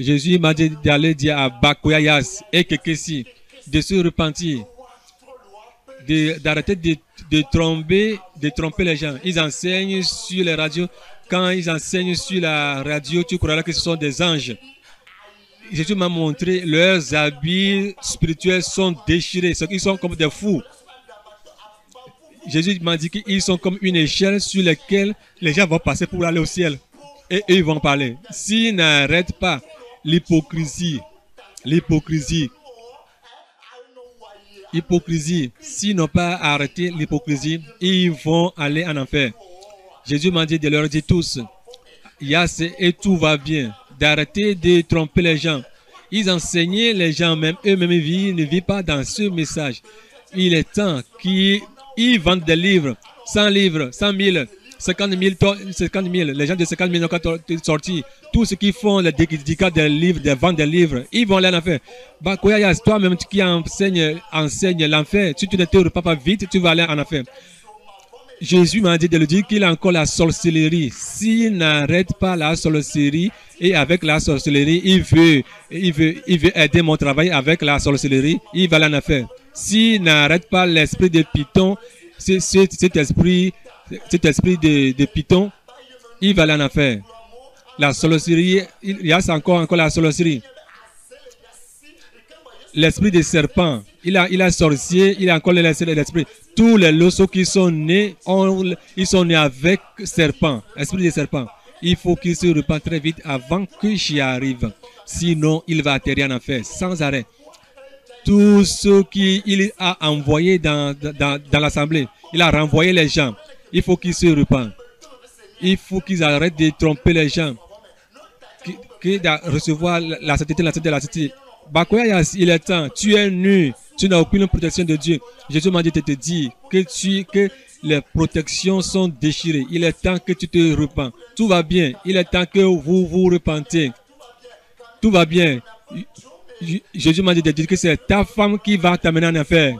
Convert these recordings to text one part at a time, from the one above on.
Jésus m'a dit d'aller dire à Bakoyayas et Kekesi de se repentir, d'arrêter de tromper les gens. Ils enseignent sur les radios. Quand ils enseignent sur la radio, tu croiras que ce sont des anges. Jésus m'a montré leurs habits spirituels sont déchirés. Ils sont comme des fous. Jésus m'a dit qu'ils sont comme une échelle sur laquelle les gens vont passer pour aller au ciel. Et eux, ils vont parler. S'ils n'arrêtent pas l'hypocrisie, s'ils n'ont pas arrêté l'hypocrisie, ils vont aller en enfer. Jésus m'a dit de leur dire tous, Yas et tout va bien, d'arrêter de tromper les gens. Ils enseignaient les gens, même eux-mêmes ne vivent pas dans ce message. Il est temps qu'ils vendent des livres, 100 livres, 100 000, 50 000, les gens de 50 000 n'ont pas sorti. Tous ceux qui font les dédicats des livres, des ventes des livres, ils vont aller en enfer. Bakoyayas, toi-même qui enseigne l'enfer, si tu ne te repens pas vite, tu vas aller en enfer. Jésus m'a dit de le dire qu'il a encore la sorcellerie. S'il n'arrête pas la sorcellerie, et avec la sorcellerie, il veut aider mon travail avec la sorcellerie, il va aller en enfer. S'il n'arrête pas l'esprit de Python, cet esprit de Python, il va aller en enfer. La sorcellerie, il y a encore la sorcellerie. L'esprit des serpents, il a sorcier, il a encore l'esprit. Tous les lossos qui sont nés, ils sont nés avec serpent, esprit des serpents. Il faut qu'il se repentent très vite avant que j'y arrive. Sinon, il va atterrir en enfer sans arrêt. Tous ceux qu'il a envoyés dans l'assemblée, il a renvoyé les gens. Il faut qu'ils se repentent. Il faut qu'ils arrêtent de tromper les gens. De recevoir la sainteté, Bakoyayas, il est temps. Tu es nu. Tu n'as aucune protection de Dieu. Jésus m'a dit de te dire que les protections sont déchirées. Il est temps que tu te repens. Tout va bien. Il est temps que vous vous repentez. Tout va bien. Jésus m'a dit de dire que c'est ta femme qui va t'amener en enfer.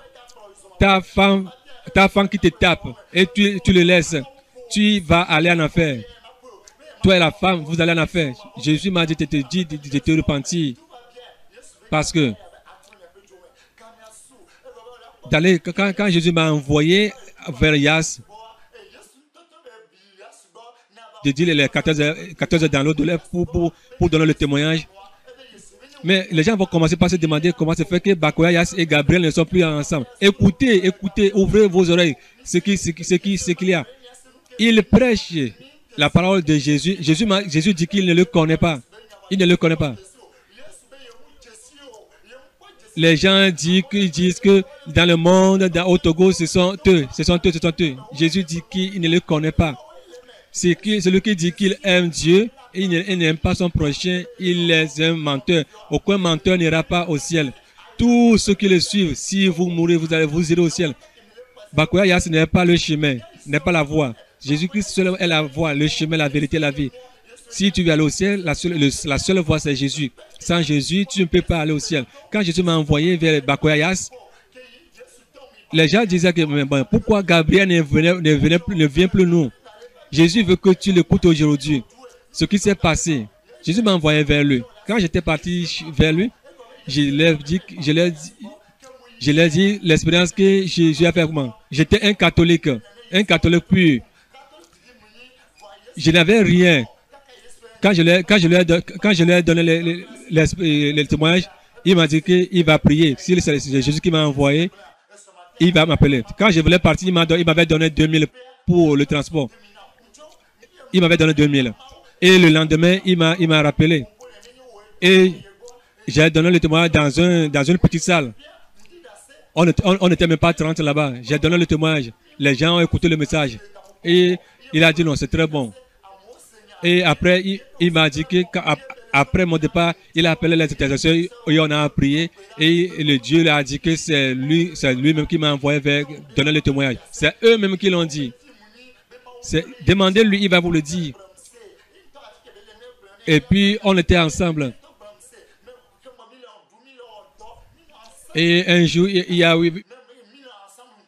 Ta femme qui te tape et tu le laisses. Tu vas aller en enfer. Toi et la femme, vous allez en enfer. Jésus m'a dit de te dire de te repentir. Parce que quand Jésus m'a envoyé vers Yas, de dire les 14 dans l'eau de l'air pour donner le témoignage. Mais les gens vont commencer par se demander comment se fait que Bakoyayas et Gabriel ne sont plus ensemble. Écoutez, ouvrez vos oreilles. Ce qu'il y a. Il prêche la parole de Jésus. Jésus dit qu'il ne le connaît pas. Il ne le connaît pas. Les gens disent que dans le monde, au Togo, ce sont eux. Jésus dit qu'il ne le connaît pas. C'est celui qui dit qu'il aime Dieu et il n'aime pas son prochain, il est un menteur. Aucun menteur n'ira pas au ciel. Tous ceux qui le suivent, si vous mourrez, vous irez au ciel. Bakoyayas n'est pas le chemin, n'est pas la voie. Jésus-Christ seul est la voie, le chemin, la vérité, la vie. Si tu veux aller au ciel, la seule voie c'est Jésus. Sans Jésus, tu ne peux pas aller au ciel. Quand Jésus m'a envoyé vers Bakoyayas, les gens disaient que bon, pourquoi Gabriel ne vient plus nous? Jésus veut que tu l'écoutes aujourd'hui. Ce qui s'est passé, Jésus m'a envoyé vers lui. Quand j'étais parti vers lui, je leur ai dit l'expérience que j'ai fait avec moi. J'étais un catholique pur. Je n'avais rien. Quand je lui ai donné le témoignage, il m'a dit qu'il va prier. Si c'est Jésus qui m'a envoyé, il va m'appeler. Quand je voulais partir, il m'avait donné 2000 pour le transport. Il m'avait donné 2000. Et le lendemain, il m'a rappelé. Et j'ai donné le témoignage dans une petite salle. On n'était même pas 30 là-bas. J'ai donné le témoignage. Les gens ont écouté le message. Et il a dit non, c'est très bon. Et après, il m'a dit qu'après mon départ, il a appelé les intercesseurs et on a prié. Et le Dieu lui a dit que c'est lui-même qui m'a envoyé vers donner le témoignage. C'est eux-mêmes qui l'ont dit. Demandez-lui, il va vous le dire. Et puis, on était ensemble. Et un jour, il y a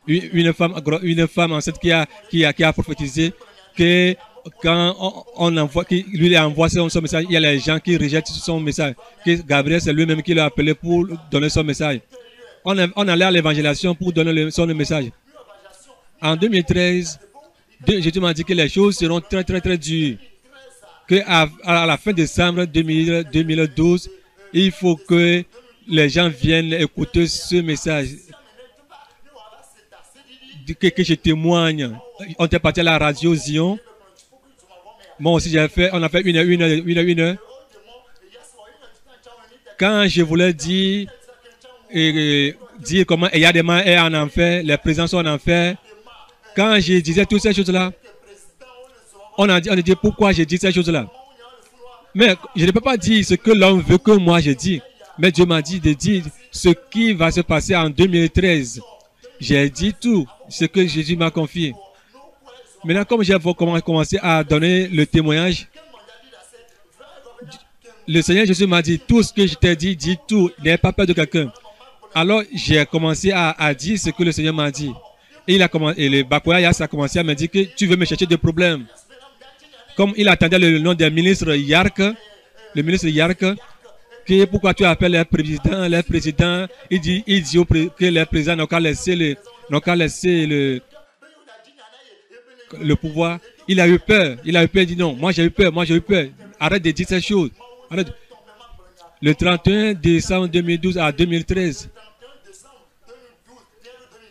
une femme enceinte qui a prophétisé que quand on envoie, lui envoie son message, il y a les gens qui rejettent son message. Que Gabriel, c'est lui-même qui l'a appelé pour donner son message. On allait à l'évangélisation pour donner son message. En 2013, Jésus m'a dit que les choses seront très, très, très dures. À la fin décembre 2012, il faut que les gens viennent écouter ce message. Que je témoigne. On était parti à la radio Zion. Moi aussi, on a fait une heure. Quand je voulais dire comment Eyadema est en enfer, les présidents sont en enfer, quand je disais toutes ces choses-là, on a dit pourquoi je dis ces choses-là. Mais je ne peux pas dire ce que l'homme veut que moi je dis. Mais Dieu m'a dit de dire ce qui va se passer en 2013. J'ai dit tout ce que Jésus m'a confié. Maintenant, comme j'ai commencé à donner le témoignage, le Seigneur Jésus m'a dit tout ce que je t'ai dit, dis tout, n'aie pas peur de quelqu'un. Alors, j'ai commencé à dire ce que le Seigneur m'a dit. Et le Bakoyas a commencé à me dire que tu veux me chercher des problèmes. Comme il attendait le nom du ministre Yark, que pourquoi tu appelles les présidents, il dit que les présidents n'ont qu'à laisser le pouvoir. Il a eu peur, il dit non, moi j'ai eu peur. Arrête de dire ces choses. Arrête. Le 31 décembre 2012 à 2013,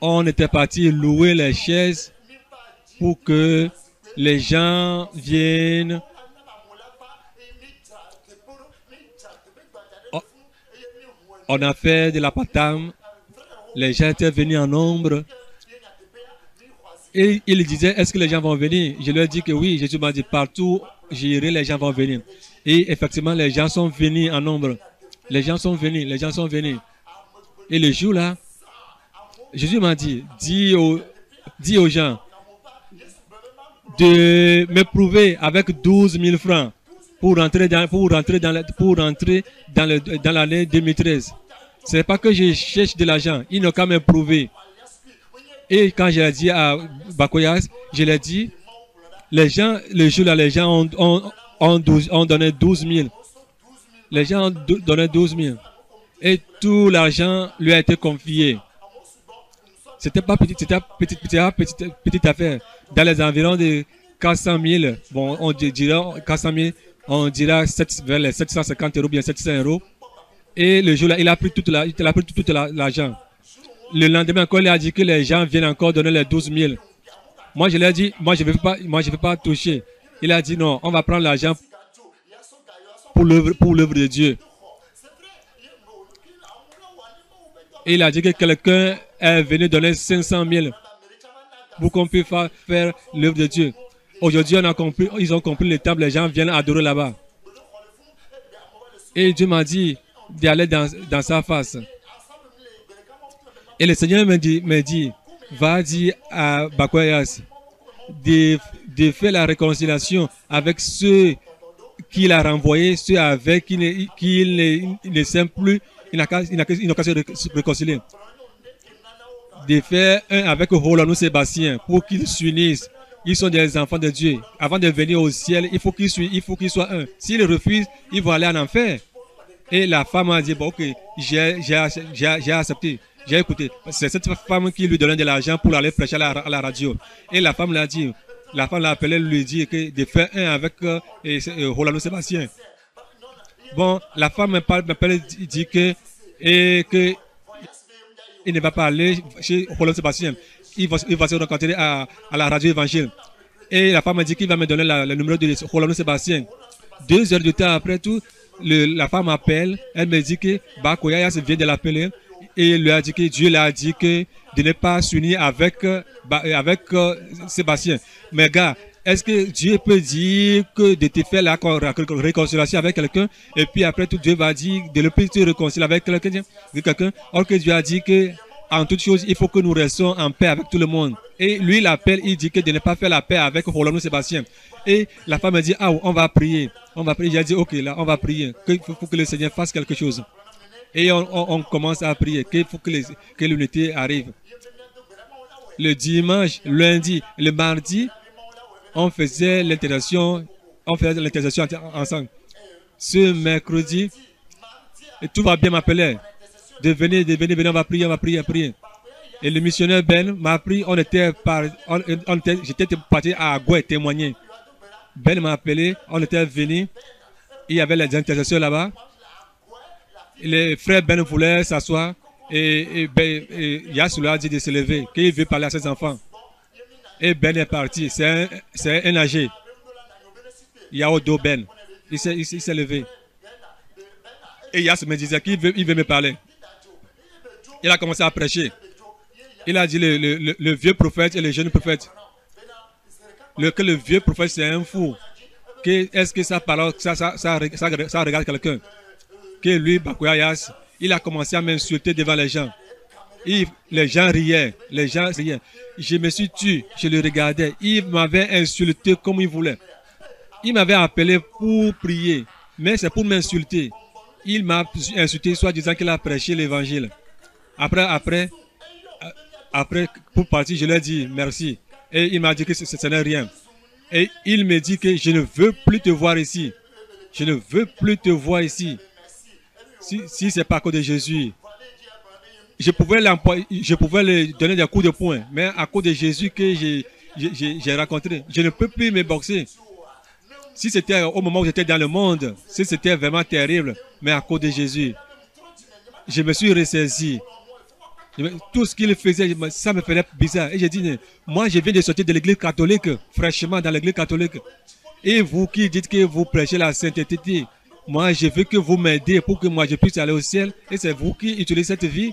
on était parti louer les chaises pour que les gens viennent. On a fait de la patame. Les gens étaient venus en nombre. Et il disait, est-ce que les gens vont venir? Je leur ai dit que oui. Jésus m'a dit, partout j'irai, les gens vont venir. Et effectivement, les gens sont venus en nombre. Les gens sont venus. Et le jour-là, Jésus m'a dit, dis aux gens de me prouver avec 12 000 francs pour rentrer dans l'année 2013. Ce n'est pas que je cherche de l'argent. Ils n'ont qu'à me prouver. Et quand je l'ai dit à Bakoyas, je l'ai dit, le jour-là, les gens ont donné 12 000. Les gens ont donné 12 000. Et tout l'argent lui a été confié. C'était pas petite affaire. Dans les environs de 400 000, bon, on dira 400 000, on dira vers les 750 €, bien 700 €. Et le jour-là, il a pris toute l'argent. Le lendemain encore, il a dit que les gens viennent encore donner les 12 000. Moi, je lui ai dit, moi, je ne vais pas toucher. Il a dit non, on va prendre l'argent pour l'œuvre de Dieu. Et il a dit que quelqu'un est venu donner 500 000 pour qu'on puisse faire l'œuvre de Dieu. Aujourd'hui, ils ont compris le temple, les gens viennent adorer là-bas. Et Dieu m'a dit d'aller dans sa face. Et le Seigneur me dit, va dire à Bakoyas de faire la réconciliation avec ceux qu'il a renvoyés, ceux avec qui ne s'aiment plus, il n'a qu'à se réconcilier. De faire un avec Rolando Sébastien pour qu'ils s'unissent. Ils sont des enfants de Dieu. Avant de venir au ciel, il faut qu'ils soient un. S'ils refusent, ils vont aller en enfer. Et la femme a dit, bon, ok, j'ai accepté. J'ai écouté. C'est cette femme qui lui donnait de l'argent pour aller prêcher à la radio. Et la femme l'a dit. La femme l'a appelé, lui dit que de faire un avec Rolando Sébastien. Bon, la femme m'appelle, dit que il ne va pas aller chez Rolando Sébastien. Il va se rencontrer à la radio évangile. Et la femme m'a dit qu'il va me donner le numéro de Rolando Sébastien. 2 heures de temps après tout, la femme m'appelle. Elle me dit que Bakoyas vient de l'appeler. Et il lui a dit que Dieu lui a dit que de ne pas s'unir avec Sébastien. Mais gars, est-ce que Dieu peut dire que de te faire la réconciliation avec quelqu'un et puis après tout Dieu va dire de ne plus te réconcilier avec quelqu'un? Or que Dieu a dit que en toute chose il faut que nous restions en paix avec tout le monde. Et lui il appelle, il dit que de ne pas faire la paix avec Rolando Sébastien. Et la femme me dit on va prier. J'ai dit ok là on va prier. Il faut que le Seigneur fasse quelque chose. Et on commence à prier qu'il faut que l'unité arrive. Le dimanche, lundi, le mardi, on faisait l'intégration ensemble. Ce mercredi, et tout va bien, m'appelait. Venez, on va prier. Et le missionnaire Ben m'a pris, j'étais parti à Agoué témoigner. Ben m'a appelé, on était venu, il y avait les intercesseurs là-bas. Les frères Ben voulaient s'asseoir et Yassou a dit de se lever, qu'il veut parler à ses enfants. Et Ben est parti, c'est un âgé. Yaodo Ben, il s'est levé. Et Yassou me disait qu'il veut me parler. Il a commencé à prêcher. Il a dit le vieux prophète et le jeune prophète. Que le vieux prophète c'est un fou. Est-ce que sa parole, ça regarde quelqu'un? Que lui, Bakoyas, il a commencé à m'insulter devant les gens. Les gens riaient. Je me suis tué, je le regardais. Il m'avait insulté comme il voulait. Il m'avait appelé pour prier, mais c'est pour m'insulter. Il m'a insulté, soit disant qu'il a prêché l'évangile. Après, pour partir, je lui ai dit merci. Et il m'a dit que ce n'est rien. Et il me dit que je ne veux plus te voir ici. Je ne veux plus te voir ici. Si ce n'est pas à cause de Jésus, je pouvais lui donner des coups de poing. Mais à cause de Jésus que j'ai rencontré, je ne peux plus me boxer. Si c'était au moment où j'étais dans le monde, si c'était vraiment terrible, mais à cause de Jésus, je me suis ressaisi. Tout ce qu'il faisait, ça me faisait bizarre. Et j'ai dit, moi je viens de sortir de l'église catholique, fraîchement dans l'église catholique. Et vous qui dites que vous prêchez la sainteté, moi je veux que vous m'aidiez pour que moi je puisse aller au ciel. Et c'est vous qui utilisez cette vie.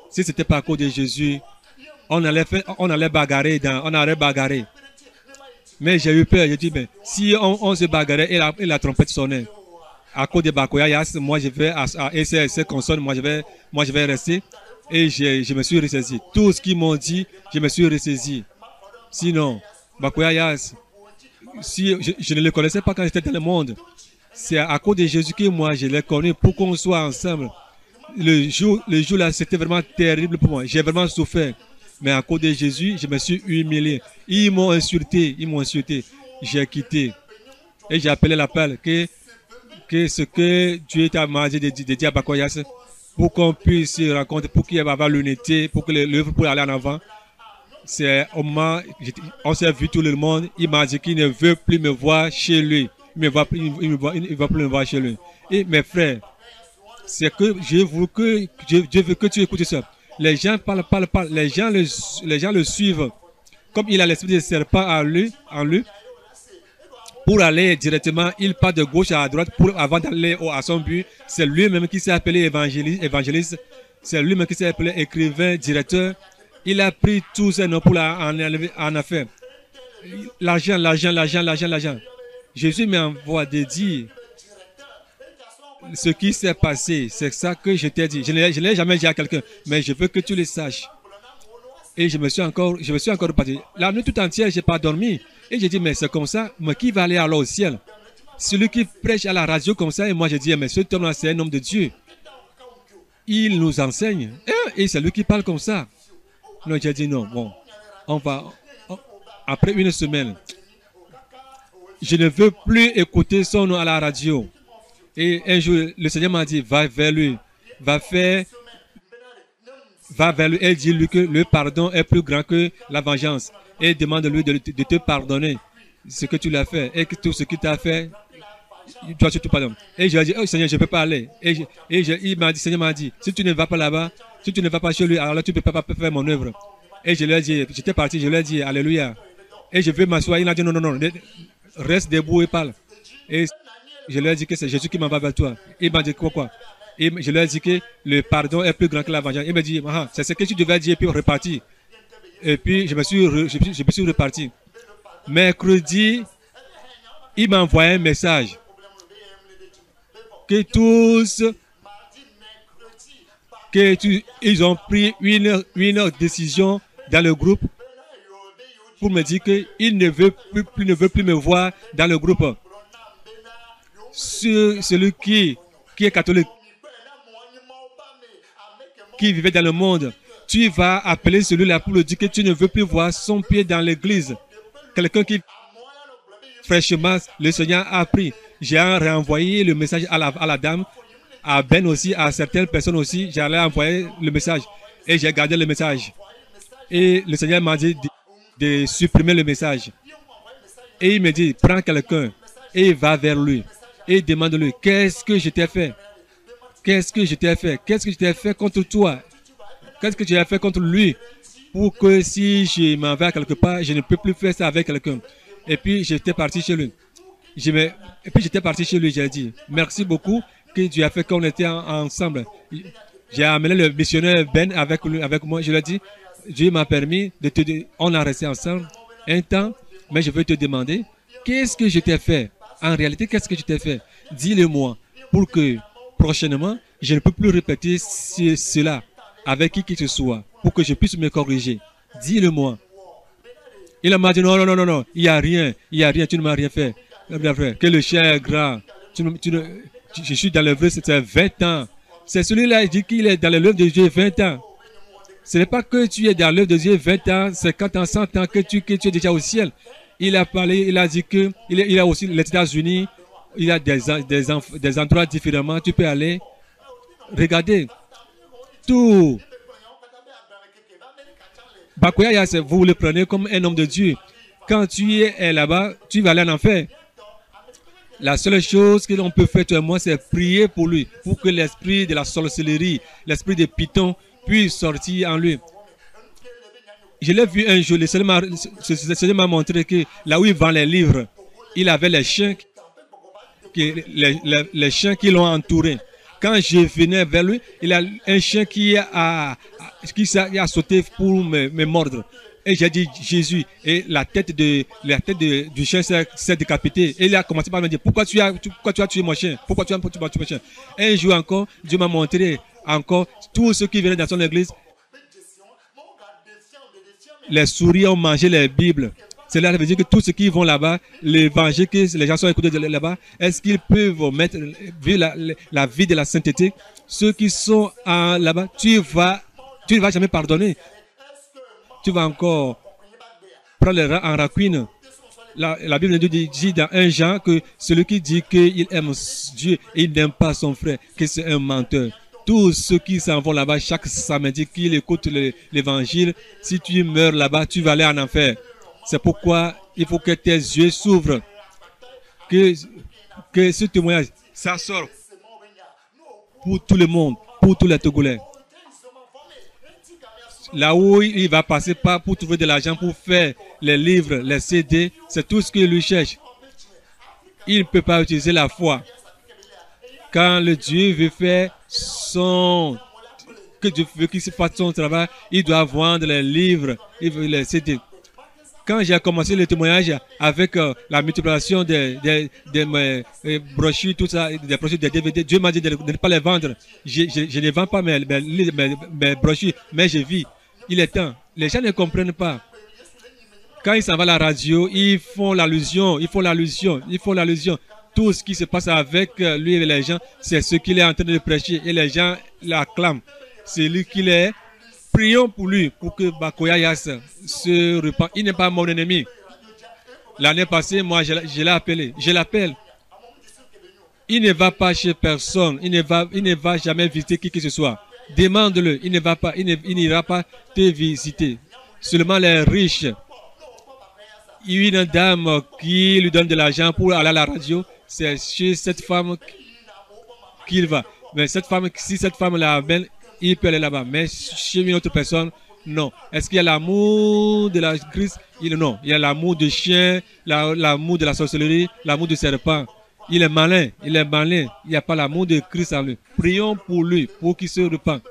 Si ce n'était pas à cause de Jésus, on allait bagarrer. Mais j'ai eu peur. J'ai dit, mais si on se bagarrait et la trompette sonnait, à cause de Bakoyas, moi je vais et ces consonnes, moi je vais rester. Et je me suis ressaisi. Tout ce qu'ils m'ont dit, je me suis ressaisi. Sinon, Bakoyas, si je ne le connaissais pas quand j'étais dans le monde. C'est à cause de Jésus que moi je l'ai connu pour qu'on soit ensemble. Le jour là, c'était vraiment terrible pour moi. J'ai vraiment souffert. Mais à cause de Jésus, je me suis humilié. Ils m'ont insulté. J'ai quitté. Et j'ai appelé l'appel que ce que Dieu t'a demandé de dire à Bakoyas, pour qu'on puisse se rencontrer, pour qu'il y ait l'unité, pour que l'œuvre puisse aller en avant. C'est au moment, on s'est vu tout le monde, il m'a dit qu'il ne veut plus me voir chez lui. Il ne va plus me voir chez lui. Et mes frères, c'est que je veux que tu écoutes ça. Les gens parlent, les gens le suivent. Comme il a l'esprit de serpent en lui, pour aller directement, il part de gauche à droite avant d'aller à son but. C'est lui-même qui s'est appelé évangéliste. C'est lui-même qui s'est appelé écrivain, directeur. Il a pris tous ces noms pour en affaire. L'argent. Jésus m'envoie de dire ce qui s'est passé. C'est ça que je t'ai dit. Je ne l'ai jamais dit à quelqu'un, mais je veux que tu le saches. Et je me suis encore reparti. La nuit tout entière, je n'ai pas dormi. Et j'ai dit, mais c'est comme ça, mais qui va aller alors au ciel? Celui qui prêche à la radio comme ça, et moi j'ai dit, mais ce homme-là, c'est un homme de Dieu. Il nous enseigne. Et c'est lui qui parle comme ça. Non, j'ai dit non, bon, après une semaine, je ne veux plus écouter son nom à la radio. Et un jour, le Seigneur m'a dit, va vers lui, va vers lui et dis-lui que le pardon est plus grand que la vengeance. Et demande-lui de te pardonner ce que tu l'as fait. Et que tout ce qu'il t'a fait, toi tu te pardonnes. Et je lui ai dit, oh Seigneur, je ne peux pas aller. Le Seigneur m'a dit, si tu ne vas pas là-bas, si tu ne vas pas chez lui, alors là tu ne peux pas faire mon œuvre. Et je lui ai dit, j'étais parti, je lui ai dit, alléluia. Et je vais m'asseoir, il a dit, non, reste debout et parle. Et je lui ai dit que c'est Jésus qui m'envoie vers toi. Il m'a dit quoi? Et je lui ai dit que le pardon est plus grand que la vengeance. Il m'a dit, c'est ce que tu devais dire, puis repartir. Et puis, je me suis reparti. Mercredi, il m'a envoyé un message. Que tous, ils ont pris une décision dans le groupe pour me dire qu'ils ne veulent plus me voir dans le groupe. Celui qui est catholique, qui vivait dans le monde, tu vas appeler celui-là pour lui dire que tu ne veux plus voir son pied dans l'église. Quelqu'un qui fraîchement, le Seigneur a pris. J'ai renvoyé le message à la dame, à Ben aussi, à certaines personnes aussi. J'allais envoyer le message et j'ai gardé le message. Et le Seigneur m'a dit de supprimer le message. Et il me dit, prends quelqu'un et va vers lui et demande-lui, qu'est-ce que je t'ai fait? Qu'est-ce que je t'ai fait? Qu'est-ce que je t'ai fait contre toi? Qu'est-ce que tu as fait contre lui? Pour que si je m'en vais à quelque part, je ne peux plus faire ça avec quelqu'un. Et puis j'étais parti chez lui. J'ai dit, merci beaucoup que tu as fait qu'on était ensemble. J'ai amené le missionnaire Ben avec moi. Je lui ai dit, Dieu m'a permis de te dire, on a resté ensemble un temps, mais je veux te demander, qu'est-ce que je t'ai fait? En réalité, qu'est-ce que je t'ai fait? Dis-le-moi, pour que prochainement, je ne peux plus répéter cela avec qui que ce soit, pour que je puisse me corriger. Dis-le-moi. Il m'a dit, non, il n'y a rien, tu ne m'as rien fait. Que le chien est grand. Je suis dans l'œuvre, c'était 20 ans. C'est celui-là, il dit qu'il est dans l'œuvre de Dieu 20 ans. Ce n'est pas que tu es dans l'œuvre de Dieu 20 ans, 50 ans, 100 ans que tu es déjà au ciel. Il a parlé, il a dit que il a aussi les États-Unis, il a des endroits différemment, tu peux aller. Regardez, tout. Bakoya, vous le prenez comme un homme de Dieu. Quand tu es là-bas, tu vas aller en enfer. La seule chose que l'on peut faire, toi et moi, c'est prier pour lui, pour que l'esprit de la sorcellerie, l'esprit de Python puisse sortir en lui. Je l'ai vu un jour, le Seigneur m'a montré que là où il vend les livres, il avait les chiens qui l'ont entouré. Quand je venais vers lui, il a un chien qui a sauté pour me mordre. Et j'ai dit Jésus, et la tête du chien s'est décapitée. Et il a commencé par me dire, pourquoi tu as tué mon chien? Pourquoi tu as tué mon chien? Un jour encore, Dieu m'a montré encore tous ceux qui venaient dans son église. Les souris ont mangé les Bibles. Cela veut dire que tous ceux qui vont là-bas, l'évangile que les gens sont écoutés là-bas, est-ce qu'ils peuvent mettre la vie de la sainteté? Ceux qui sont là-bas, tu ne vas jamais pardonner. Tu vas encore prendre les en rancune. La Bible nous dit dans 1 Jean que celui qui dit qu'il aime Dieu et il n'aime pas son frère, que c'est un menteur. Tous ceux qui s'en vont là-bas chaque samedi, qui écoutent l'évangile, si tu meurs là-bas, tu vas aller en enfer. C'est pourquoi il faut que tes yeux s'ouvrent. Que ce témoignage, ça sort pour tout le monde, pour tous les Togolais. Là où il va passer par pour trouver de l'argent pour faire les livres, les CD, c'est tout ce qu'il lui cherche. Il ne peut pas utiliser la foi. Quand le Dieu veut faire que Dieu veut qu'il se fasse son travail, il doit vendre les livres, il veut les CD. Quand j'ai commencé le témoignage avec la multiplication des brochures, tout ça, des brochures, des DVD, Dieu m'a dit de ne pas les vendre. Je ne vends pas mes brochures, mais je vis. Il est temps. Les gens ne comprennent pas. Quand ils s'en vont à la radio, ils font l'allusion. Tout ce qui se passe avec lui et les gens, c'est ce qu'il est en train de prêcher. Et les gens l'acclament. C'est lui qu'il est. Prions pour lui, pour que Bakoya Yas se repente. Il n'est pas mon ennemi. L'année passée, moi, je l'ai appelé. Je l'appelle. Il ne va pas chez personne. Il ne va jamais visiter qui que ce soit. Demande-le. Il n'ira pas te visiter. Seulement les riches. Il y a une dame qui lui donne de l'argent pour aller à la radio. C'est chez cette femme qu'il va. Mais cette femme, si cette femme la belle, il peut aller là-bas. Mais chez une autre personne, non. Est-ce qu'il y a l'amour de la Christ? Non. Il y a l'amour du chien, l'amour de la sorcellerie, l'amour du serpent. Il est malin. Il n'y a pas l'amour de Christ en lui. Prions pour lui, pour qu'il se repente.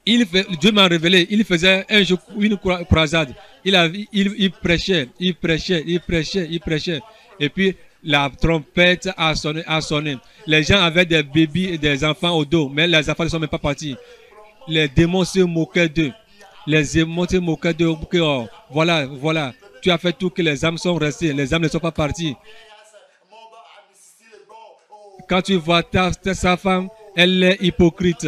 Dieu m'a révélé, il faisait un jour une croisade. Il prêchait. Et puis, la trompette a sonné. Les gens avaient des bébés et des enfants au dos, mais les enfants ne sont même pas partis. Les démons se moquaient d'eux. Voilà, tu as fait tout que les âmes sont restées, les âmes ne sont pas parties. Quand tu vois sa femme, elle est hypocrite.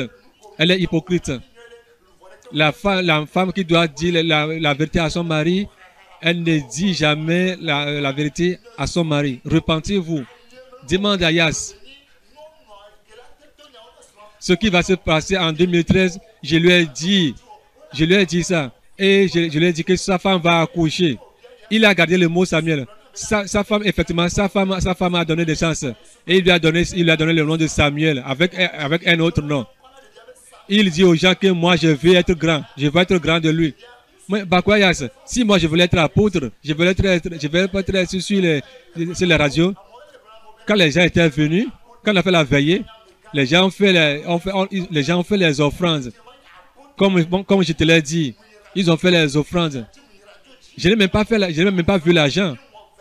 La femme qui doit dire la vérité à son mari, Elle ne dit jamais la vérité à son mari. Repentez-vous. Demande à Yas. Ce qui va se passer en 2013, je lui ai dit ça. Et je lui ai dit que sa femme va accoucher. Il a gardé le mot Samuel. Sa femme, effectivement, sa femme a donné des chances. Et il lui a donné le nom de Samuel avec un autre nom. Il dit aux gens que moi, je vais être grand. Je vais être grand de lui. Mais Bakoyas, si moi, je voulais être apôtre, je voulais être sur les radios. Quand les gens étaient venus, quand on a fait la veillée, les gens ont fait les offrandes. Comme je te l'ai dit, ils ont fait les offrandes. Je n'ai même pas vu l'argent.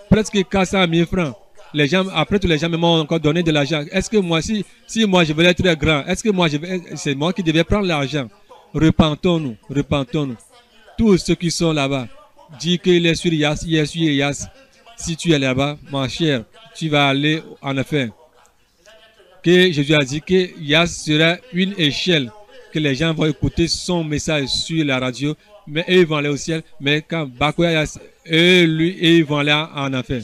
Presque 400 000 francs. Après, tous les gens m'ont encore donné de l'argent. Est-ce que moi, si moi je voulais être grand, est-ce que moi, c'est moi qui devais prendre l'argent? Repentons-nous. Tous ceux qui sont là-bas, dis qu'il est sur Yas, il est sur Yas. Si tu es là-bas, mon cher, tu vas aller en affaire. Que Jésus a dit que Yas sera une échelle, que les gens vont écouter son message sur la radio, mais eux, ils vont aller au ciel. Mais quand Bakoya Yas, ils vont aller en affaire.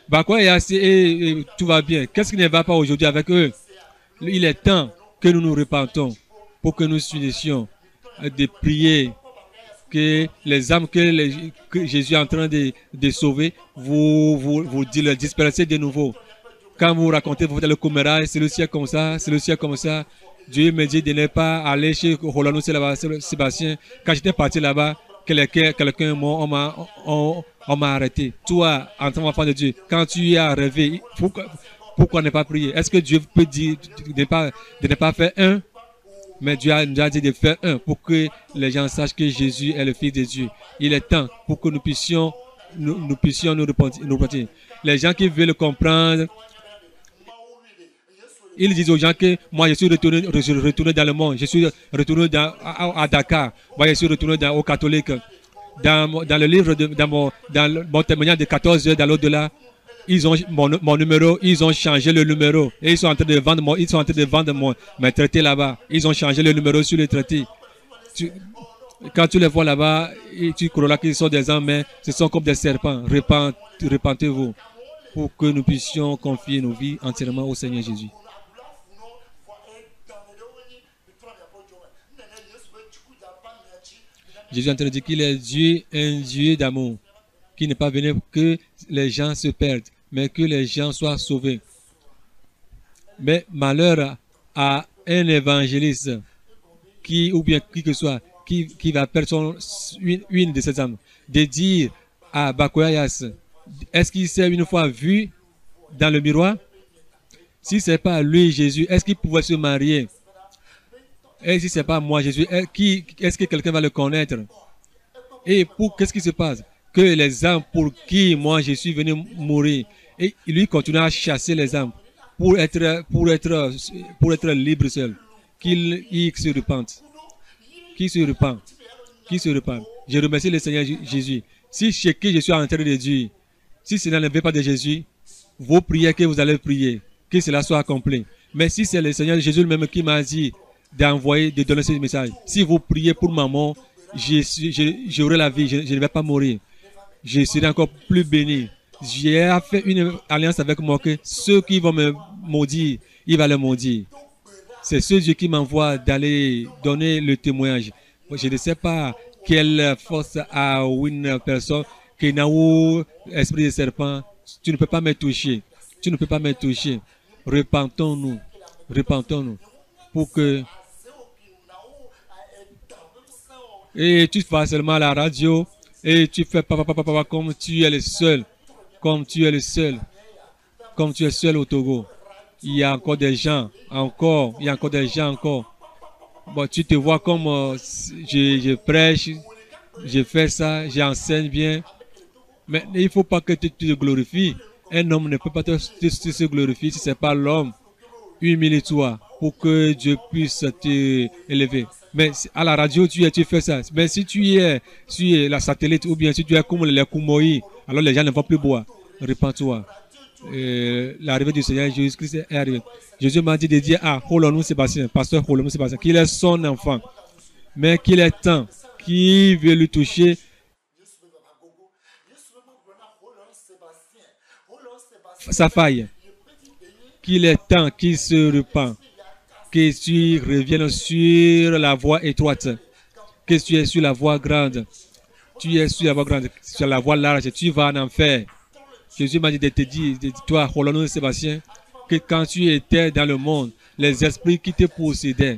Bakoya Yas, tout va bien. Qu'est-ce qui ne va pas aujourd'hui avec eux? Il est temps que nous nous repentons pour que nous finissions de prier que les âmes que Jésus est en train de sauver, vous le dispersez de nouveau. Quand vous racontez, vous faites le coméra, c'est le ciel comme ça, c'est le ciel comme ça. Dieu me dit de ne pas aller chez Rolando Sébastien. Quand j'étais parti là-bas, quelqu'un m'a arrêté. Toi, en tant qu'enfant de Dieu, quand tu as rêvé, pourquoi ne pas prier? Est-ce que Dieu peut dire de ne pas faire un? Mais Dieu nous a dit de faire un pour que les gens sachent que Jésus est le Fils de Dieu. Il est temps pour que nous puissions nous repentir. Les gens qui veulent comprendre, ils disent aux gens que moi je suis retourné dans le monde, je suis retourné à Dakar, moi je suis retourné aux catholiques. Dans le livre, dans mon témoignage de 14 heures dans l'au-delà, ils ont mon numéro, ils ont changé le numéro et ils sont en train de vendre mes traités là-bas. Ils ont changé le numéro sur les traités. Quand tu les vois là-bas, tu crois là qu'ils sont des hommes, mais ce sont comme des serpents. Repentez-vous pour que nous puissions confier nos vies entièrement au Seigneur Jésus. Jésus est en train de dire qu'il est Dieu, un Dieu d'amour, qui n'est pas venu que les gens se perdent, mais que les gens soient sauvés. Mais malheur à un évangéliste ou bien qui que soit, qui va perdre une de ses âmes, de dire à Bakoyas, est-ce qu'il s'est une fois vu dans le miroir? Si ce n'est pas lui, Jésus, est-ce qu'il pouvait se marier? Et si ce n'est pas moi, Jésus, est-ce que quelqu'un va le connaître? Et qu'est-ce qui se passe? Que les âmes pour qui moi je suis venu mourir, et lui continue à chasser les âmes pour être libre seul. Qu'il se repente. Qui se repent. Je remercie le Seigneur Jésus. Si ce que je suis en train de dire, si cela ne vient pas de Jésus, vos prières que vous allez prier, que cela soit accompli. Mais si c'est le Seigneur Jésus lui-même qui m'a dit de donner ce message, si vous priez pour maman, j'aurai la vie, je ne vais pas mourir. Je serai encore plus béni. J'ai fait une alliance avec moi que ceux qui vont me maudire, il va les maudire. C'est ce Dieu qui m'envoie d'aller donner le témoignage. Je ne sais pas quelle force a une personne qui n'a pas esprit de serpent. Tu ne peux pas me toucher. Repentons-nous. Pour que... Et tu fais seulement la radio et tu fais papa comme tu es le seul. Comme tu es seul au Togo. Il y a encore des gens, Bon, tu te vois comme je prêche, je fais ça, j'enseigne bien. Mais il ne faut pas que tu te glorifies. Un homme ne peut pas se glorifier si ce n'est pas l'homme. Humilie-toi pour que Dieu puisse te élever. Mais à la radio, tu fais ça. Mais si tu es sur la satellite ou bien si tu es comme les Koumoï, alors les gens ne vont plus boire. Repends-toi. L'arrivée du Seigneur Jésus-Christ est arrivée. Jésus m'a dit de dire à Rolando Sébastien, pasteur Rolando Sébastien, qu'il est son enfant, mais qu'il est temps, qu'il veut le toucher. sa faille, qu'il est temps qu'il se repent, que tu reviennes sur la voie étroite, que tu es sur la voie grande, tu es sur la voie grande, sur la voie large, tu vas en enfer. Jésus m'a dit de te dire, toi, Rolando Sébastien, que quand tu étais dans le monde, les esprits qui te possédaient,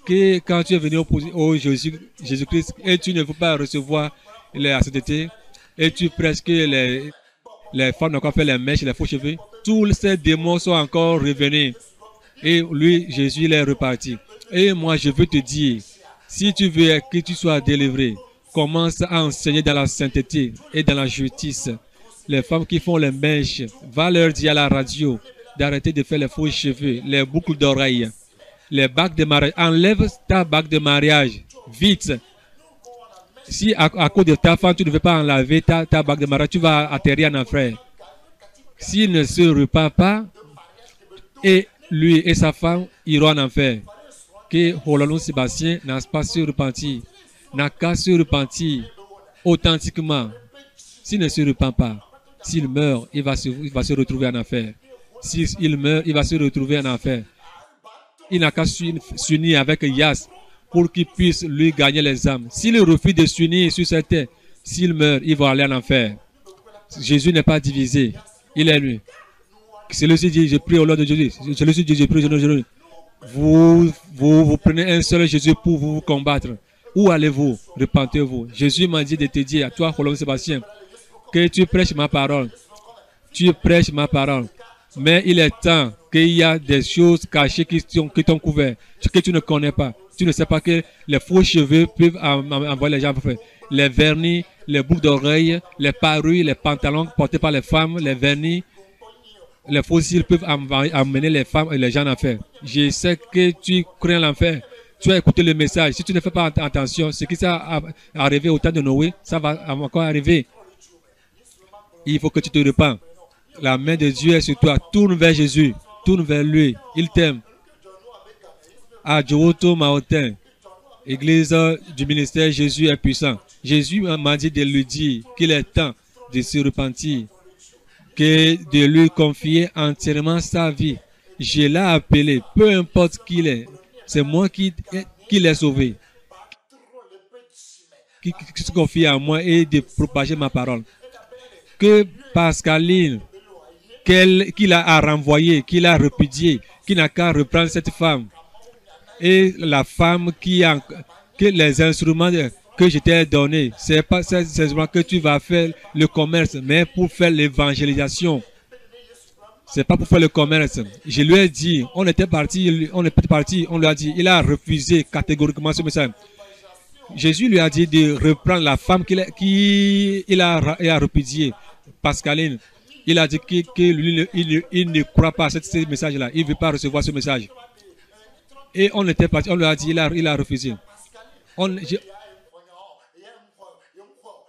que quand tu es venu au Jésus-Christ et tu ne veux pas recevoir la sainteté, et tu prêches que les femmes n'ont encore fait les mèches, les faux cheveux, tous ces démons sont encore revenus. Et lui, Jésus, il est reparti. Et moi, je veux te dire, si tu veux que tu sois délivré, commence à enseigner dans la sainteté et dans la justice. Les femmes qui font les mèches, va leur dire à la radio d'arrêter de faire les faux cheveux, les boucles d'oreilles, les bagues de mariage. Enlève ta bague de mariage, vite. Si à cause de ta femme, tu ne veux pas enlever ta bague de mariage, tu vas atterrir en enfer. S'il ne se repent pas, et lui et sa femme iront en enfer. Que Rolando Sébastien n'a pas se repentir, n'a qu'à se repentir authentiquement. S'il ne se repent pas, s'il meurt, il va se retrouver en enfer. S'il meurt, il va se retrouver en enfer. Il n'a qu'à s'unir avec Yas pour qu'il puisse lui gagner les âmes. S'il refuse de s'unir sur cette terre, s'il meurt, il va aller en enfer. Jésus n'est pas divisé. Il est lui. Celui-ci dit, je prie au nom de Jésus. Celui-ci dit, je prie au nom de Jésus. Vous prenez un seul Jésus pour vous combattre. Où allez-vous? Repentez-vous. Jésus m'a dit de te dire, à toi, Rolando Sébastien, que tu prêches ma parole. Tu prêches ma parole. Mais il est temps qu'il y a des choses cachées qui t'ont couvert, que tu ne connais pas. Tu ne sais pas que les faux cheveux peuvent envoyer les gens à faire. Les vernis, les boucles d'oreilles, les parures, les pantalons portés par les femmes, les vernis, les fossiles peuvent amener les femmes et les gens en enfer. Je sais que tu crains l'enfer. Tu as écouté le message. Si tu ne fais pas attention, ce qui s'est arrivé au temps de Noé, ça va encore arriver. Il faut que tu te repens. La main de Dieu est sur toi. Tourne vers Jésus. Tourne vers lui. Il t'aime. À Djowoto Maotin, Église du ministère, Jésus est puissant. Jésus m'a dit de lui dire qu'il est temps de se repentir, que de lui confier entièrement sa vie. Je l'ai appelé, peu importe qui il est. C'est moi qui l'ai sauvé. Qui se confie à moi et de propager ma parole. Que Pascaline, qu'il a renvoyé, qu'il a repudié, qu'il n'a qu'à reprendre cette femme. Et la femme que les instruments que je t'ai donnés, c'est pas seulement que tu vas faire le commerce, mais pour faire l'évangélisation. C'est pas pour faire le commerce. Je lui ai dit, on est parti, on lui a dit, il a refusé catégoriquement ce message. Jésus lui a dit de reprendre la femme qu'il a repudié, Pascaline. Il a dit que lui, il ne croit pas à ce message-là. Il ne veut pas recevoir ce message. Et on était parti, on lui a dit, il a refusé.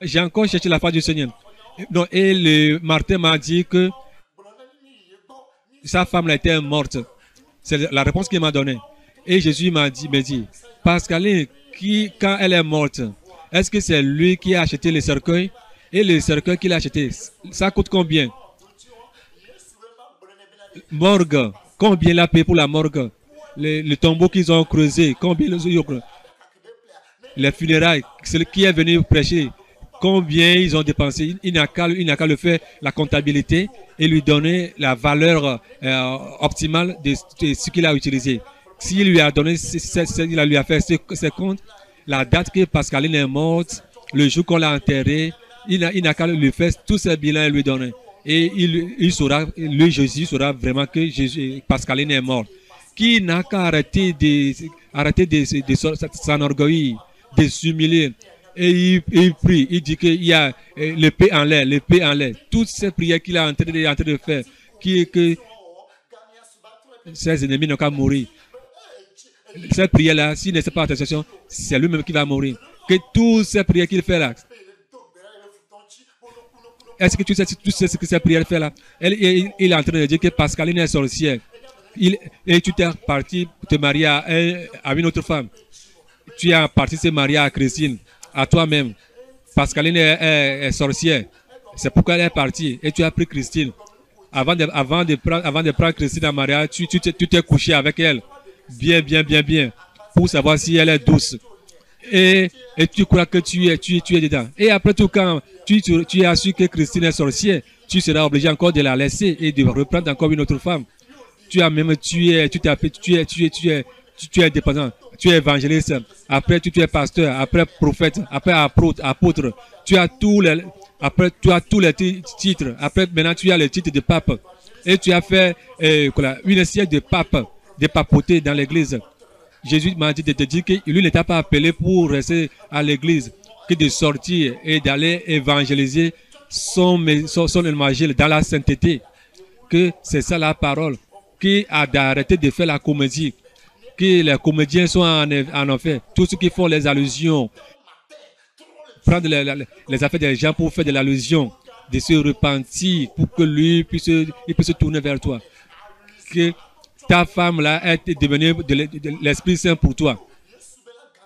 J'ai encore cherché la face du Seigneur. Donc, et le Martin m'a dit que sa femme était morte. C'est la réponse qu'il m'a donnée. Et Jésus m'a dit, Pascaline, quand elle est morte, est-ce que c'est lui qui a acheté le cercueil? Et le cercueil qu'il a acheté, ça coûte combien? Morgue, combien il a payé pour la morgue? Le tombeau qu'ils ont creusé, combien ils ont creusé? Les funérailles, celui qui est venu prêcher, combien ils ont dépensé? Il n'a qu'à le faire, la comptabilité, et lui donner la valeur optimale de ce qu'il a utilisé. S'il lui a donné, il lui a fait ses comptes, la date que Pascaline est morte, le jour qu'on l'a enterré, il n'a qu'à lui faire tous ses bilans et lui donner. Et il saura, lui Jésus saura vraiment que Pascaline est morte. Qui n'a qu'à arrêter de s'enorgueillir, de s'humilier. Et il prie, il dit qu'il y a l'épée en l'air. Toutes ces prières qu'il est en train de faire, que ses ennemis n'ont qu'à mourir. Cette prière-là, s'il ne sait pas attention, c'est lui-même qui va mourir. Que toutes ces prières qu'il fait là, est-ce que tu sais ce que cette prière fait là? Il est en train de dire que Pascaline est sorcière. Et tu t'es parti te marier à une autre femme. Tu es parti te marier à Christine, à toi-même. Pascaline est sorcière. C'est pourquoi elle est partie. Et tu as pris Christine. avant de prendre Christine en mariage, tu t'es couché avec elle. Bien, bien, bien, bien. Pour savoir si elle est douce. Et tu crois que tu es dedans. Et après tout, quand tu as su que Christine est sorcière, tu seras obligé encore de la laisser et de reprendre encore une autre femme. Tu es dépendant. Tu es évangéliste. Après, tu es pasteur. Après, prophète. Après, apôtre. Tu as tous les titres. Après, maintenant, tu as le titre de pape. Et tu as fait une siècle de pape, de papauté dans l'église. Jésus m'a dit de te dire que lui n'était pas appelé pour rester à l'église, que de sortir et d'aller évangéliser son évangile dans la sainteté. Que c'est ça la parole. Qui a d'arrêter de faire la comédie. Que les comédiens sont en enfer. Tous ceux qui font les allusions, prendre les affaires des gens pour faire de l'allusion, de se repentir pour que lui puisse se tourner vers toi. Que ta femme là est devenue de l'Esprit Saint pour toi.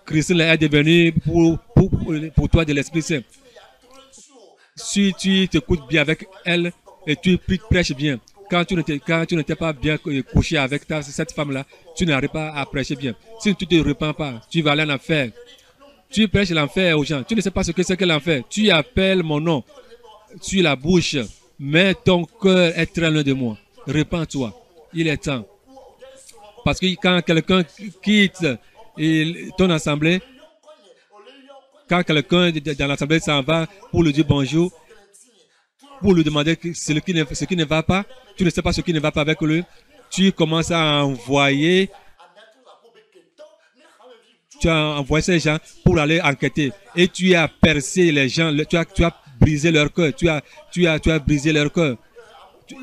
Christ là est devenu pour toi de l'Esprit Saint. Si tu t'écoutes bien avec elle et tu prêches bien, quand tu n'étais pas bien couché avec cette femme là, tu n'arrives pas à prêcher bien. Si tu ne te repens pas, tu vas aller en enfer. Tu prêches l'enfer aux gens. Tu ne sais pas ce que c'est que l'enfer. Tu appelles mon nom sur la bouche, mais ton cœur est très loin de moi. Repens-toi. Il est temps. Parce que quand quelqu'un quitte ton assemblée, quand quelqu'un dans l'assemblée s'en va pour lui dire bonjour, pour lui demander ce qui ne va pas, tu ne sais pas ce qui ne va pas avec lui, tu commences à envoyer ces gens pour aller enquêter. Et tu as percé les gens, tu as brisé leur cœur, tu as brisé leur cœur.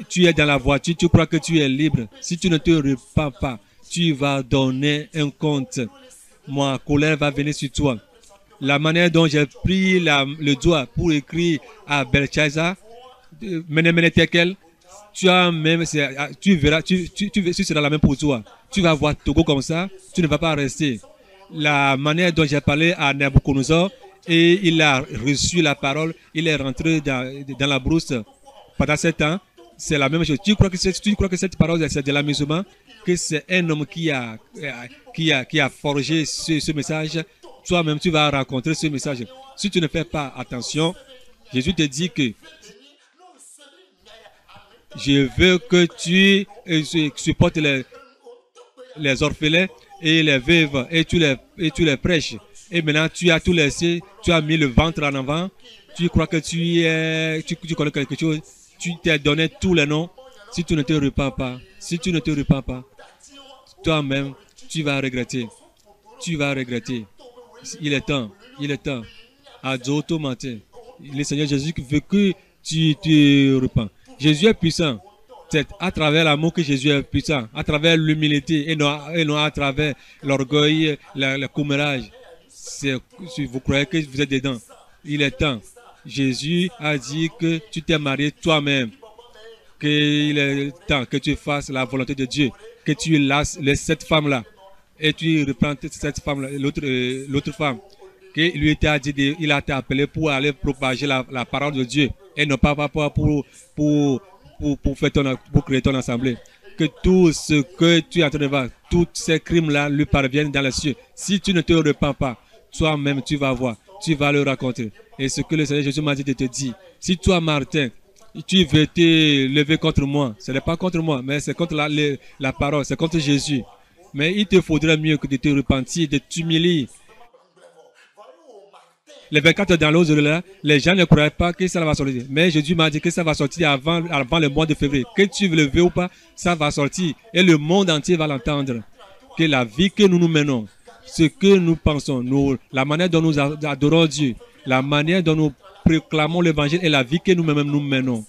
Tu es dans la voiture, tu crois que tu es libre. Si tu ne te repens pas, tu vas donner un compte. Ma colère va venir sur toi. La manière dont j'ai pris le doigt pour écrire à Belshazzar, Mene Tekel, tu verras, ce sera la même pour toi. Tu vas voir Togo comme ça, tu ne vas pas rester. La manière dont j'ai parlé à Nabucodonosor et il a reçu la parole, il est rentré dans la brousse pendant 7 ans. C'est la même chose. Tu crois que cette parole c'est de l'amusement, que c'est un homme qui a forgé ce message. Toi-même, tu vas rencontrer ce message. Si tu ne fais pas attention, Jésus te dit que je veux que tu supportes les orphelins et les veuves et tu les prêches. Et maintenant, tu as tout laissé, tu as mis le ventre en avant, tu crois que tu connais quelque chose. Tu t'es donné tous les noms. Si tu ne te repens pas, toi-même, tu vas regretter. Tu vas regretter. Il est temps. Adjoto matin. Le Seigneur Jésus veut que tu te repens. Jésus est puissant. C'est à travers l'amour que Jésus est puissant. À travers l'humilité et non à travers l'orgueil, le commérage. Vous croyez que vous êtes dedans. Il est temps. Jésus a dit que tu t'es marié toi-même, qu'il est temps que tu fasses la volonté de Dieu, que tu lasses cette femme-là et tu reprends cette femme-là, l'autre femme, qu'il lui a dit, il a été appelé pour aller propager la parole de Dieu et non pas pour créer ton assemblée. Que tout ce que tu es en train de voir, tous ces crimes-là lui parviennent dans les cieux. Si tu ne te repens pas, toi-même tu vas voir, tu vas le raconter. Et ce que le Seigneur Jésus m'a dit de te dire, si toi, Martin, tu veux te lever contre moi, ce n'est pas contre moi, mais c'est contre la parole, c'est contre Jésus. Mais il te faudrait mieux que de te repentir, de t'humilier. Les 24 dans l'eau, les gens ne croyaient pas que ça va sortir. Mais Jésus m'a dit que ça va sortir avant le mois de février. Que tu le veux ou pas, ça va sortir. Et le monde entier va l'entendre. Que la vie que nous menons, ce que nous pensons, la manière dont nous adorons Dieu, la manière dont nous proclamons l'évangile et la vie que nous-mêmes nous menons.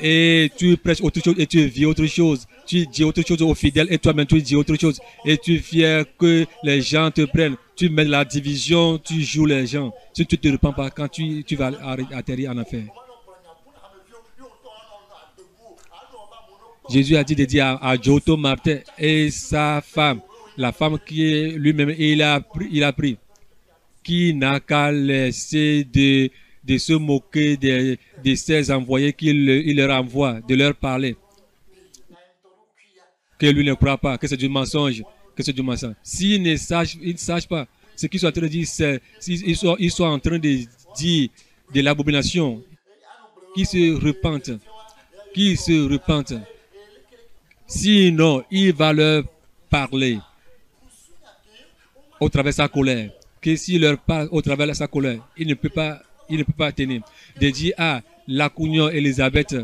Et tu prêches autre chose et tu vis autre chose. Tu dis autre chose aux fidèles et toi-même tu dis autre chose. Et tu es fier que les gens te prennent. Tu mets la division, tu joues les gens. Si tu ne te repens pas, quand tu vas atterrir en enfer. Jésus a dit de dire à Giotto Martin et sa femme, la femme qui est lui-même, il a pris, qui n'a qu'à laisser de de se moquer de ces envoyés qu'il leur envoie, de leur parler. Que lui ne croit pas, que c'est du mensonge, que c'est du mensonge. S'ils ne sachent pas ce qu'ils sont en train de dire, ils sont en train de dire de l'abomination, qui se repentent. Sinon, il va leur parler au travers de sa colère. Que s'il leur parle au travers de sa colère, il ne peut pas tenir. De dire, ah, la Cugnon Elisabeth,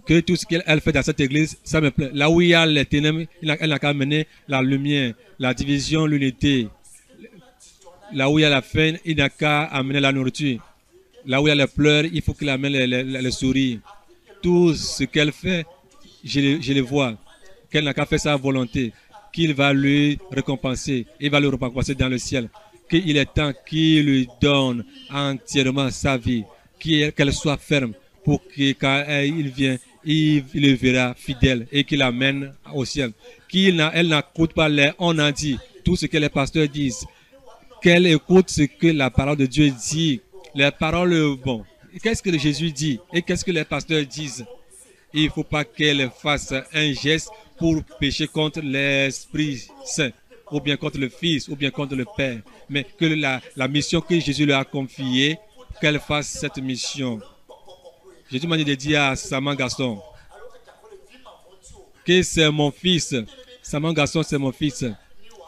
que tout ce qu'elle fait dans cette église, ça me plaît. Là où il y a les ténèbres, elle n'a qu'à amener la lumière, la division, l'unité. Là où il y a la faim, il n'a qu'à amener la nourriture. Là où il y a les pleurs, il faut qu'il amène les sourires. Tout ce qu'elle fait, je le vois. Qu'elle n'a qu'à faire sa volonté. Qu'il va lui récompenser. Il va le récompenser dans le ciel. Qu'il est temps qu'il lui donne entièrement sa vie. Qu'elle soit ferme. Pour que quand il vient, il le verra fidèle et qu'il l'amène au ciel. Elle n'écoute pas les on a dit, tout ce que les pasteurs disent. Qu'elle écoute ce que la parole de Dieu dit. Les paroles, bon, qu'est-ce que Jésus dit et qu'est-ce que les pasteurs disent. Il ne faut pas qu'elle fasse un geste pour pécher contre l'Esprit Saint, ou bien contre le Fils, ou bien contre le Père. Mais que la mission que Jésus lui a confiée, qu'elle fasse cette mission. Jésus m'a dit de dire à Saman Gaston que c'est mon fils. Saman Gaston, c'est mon fils.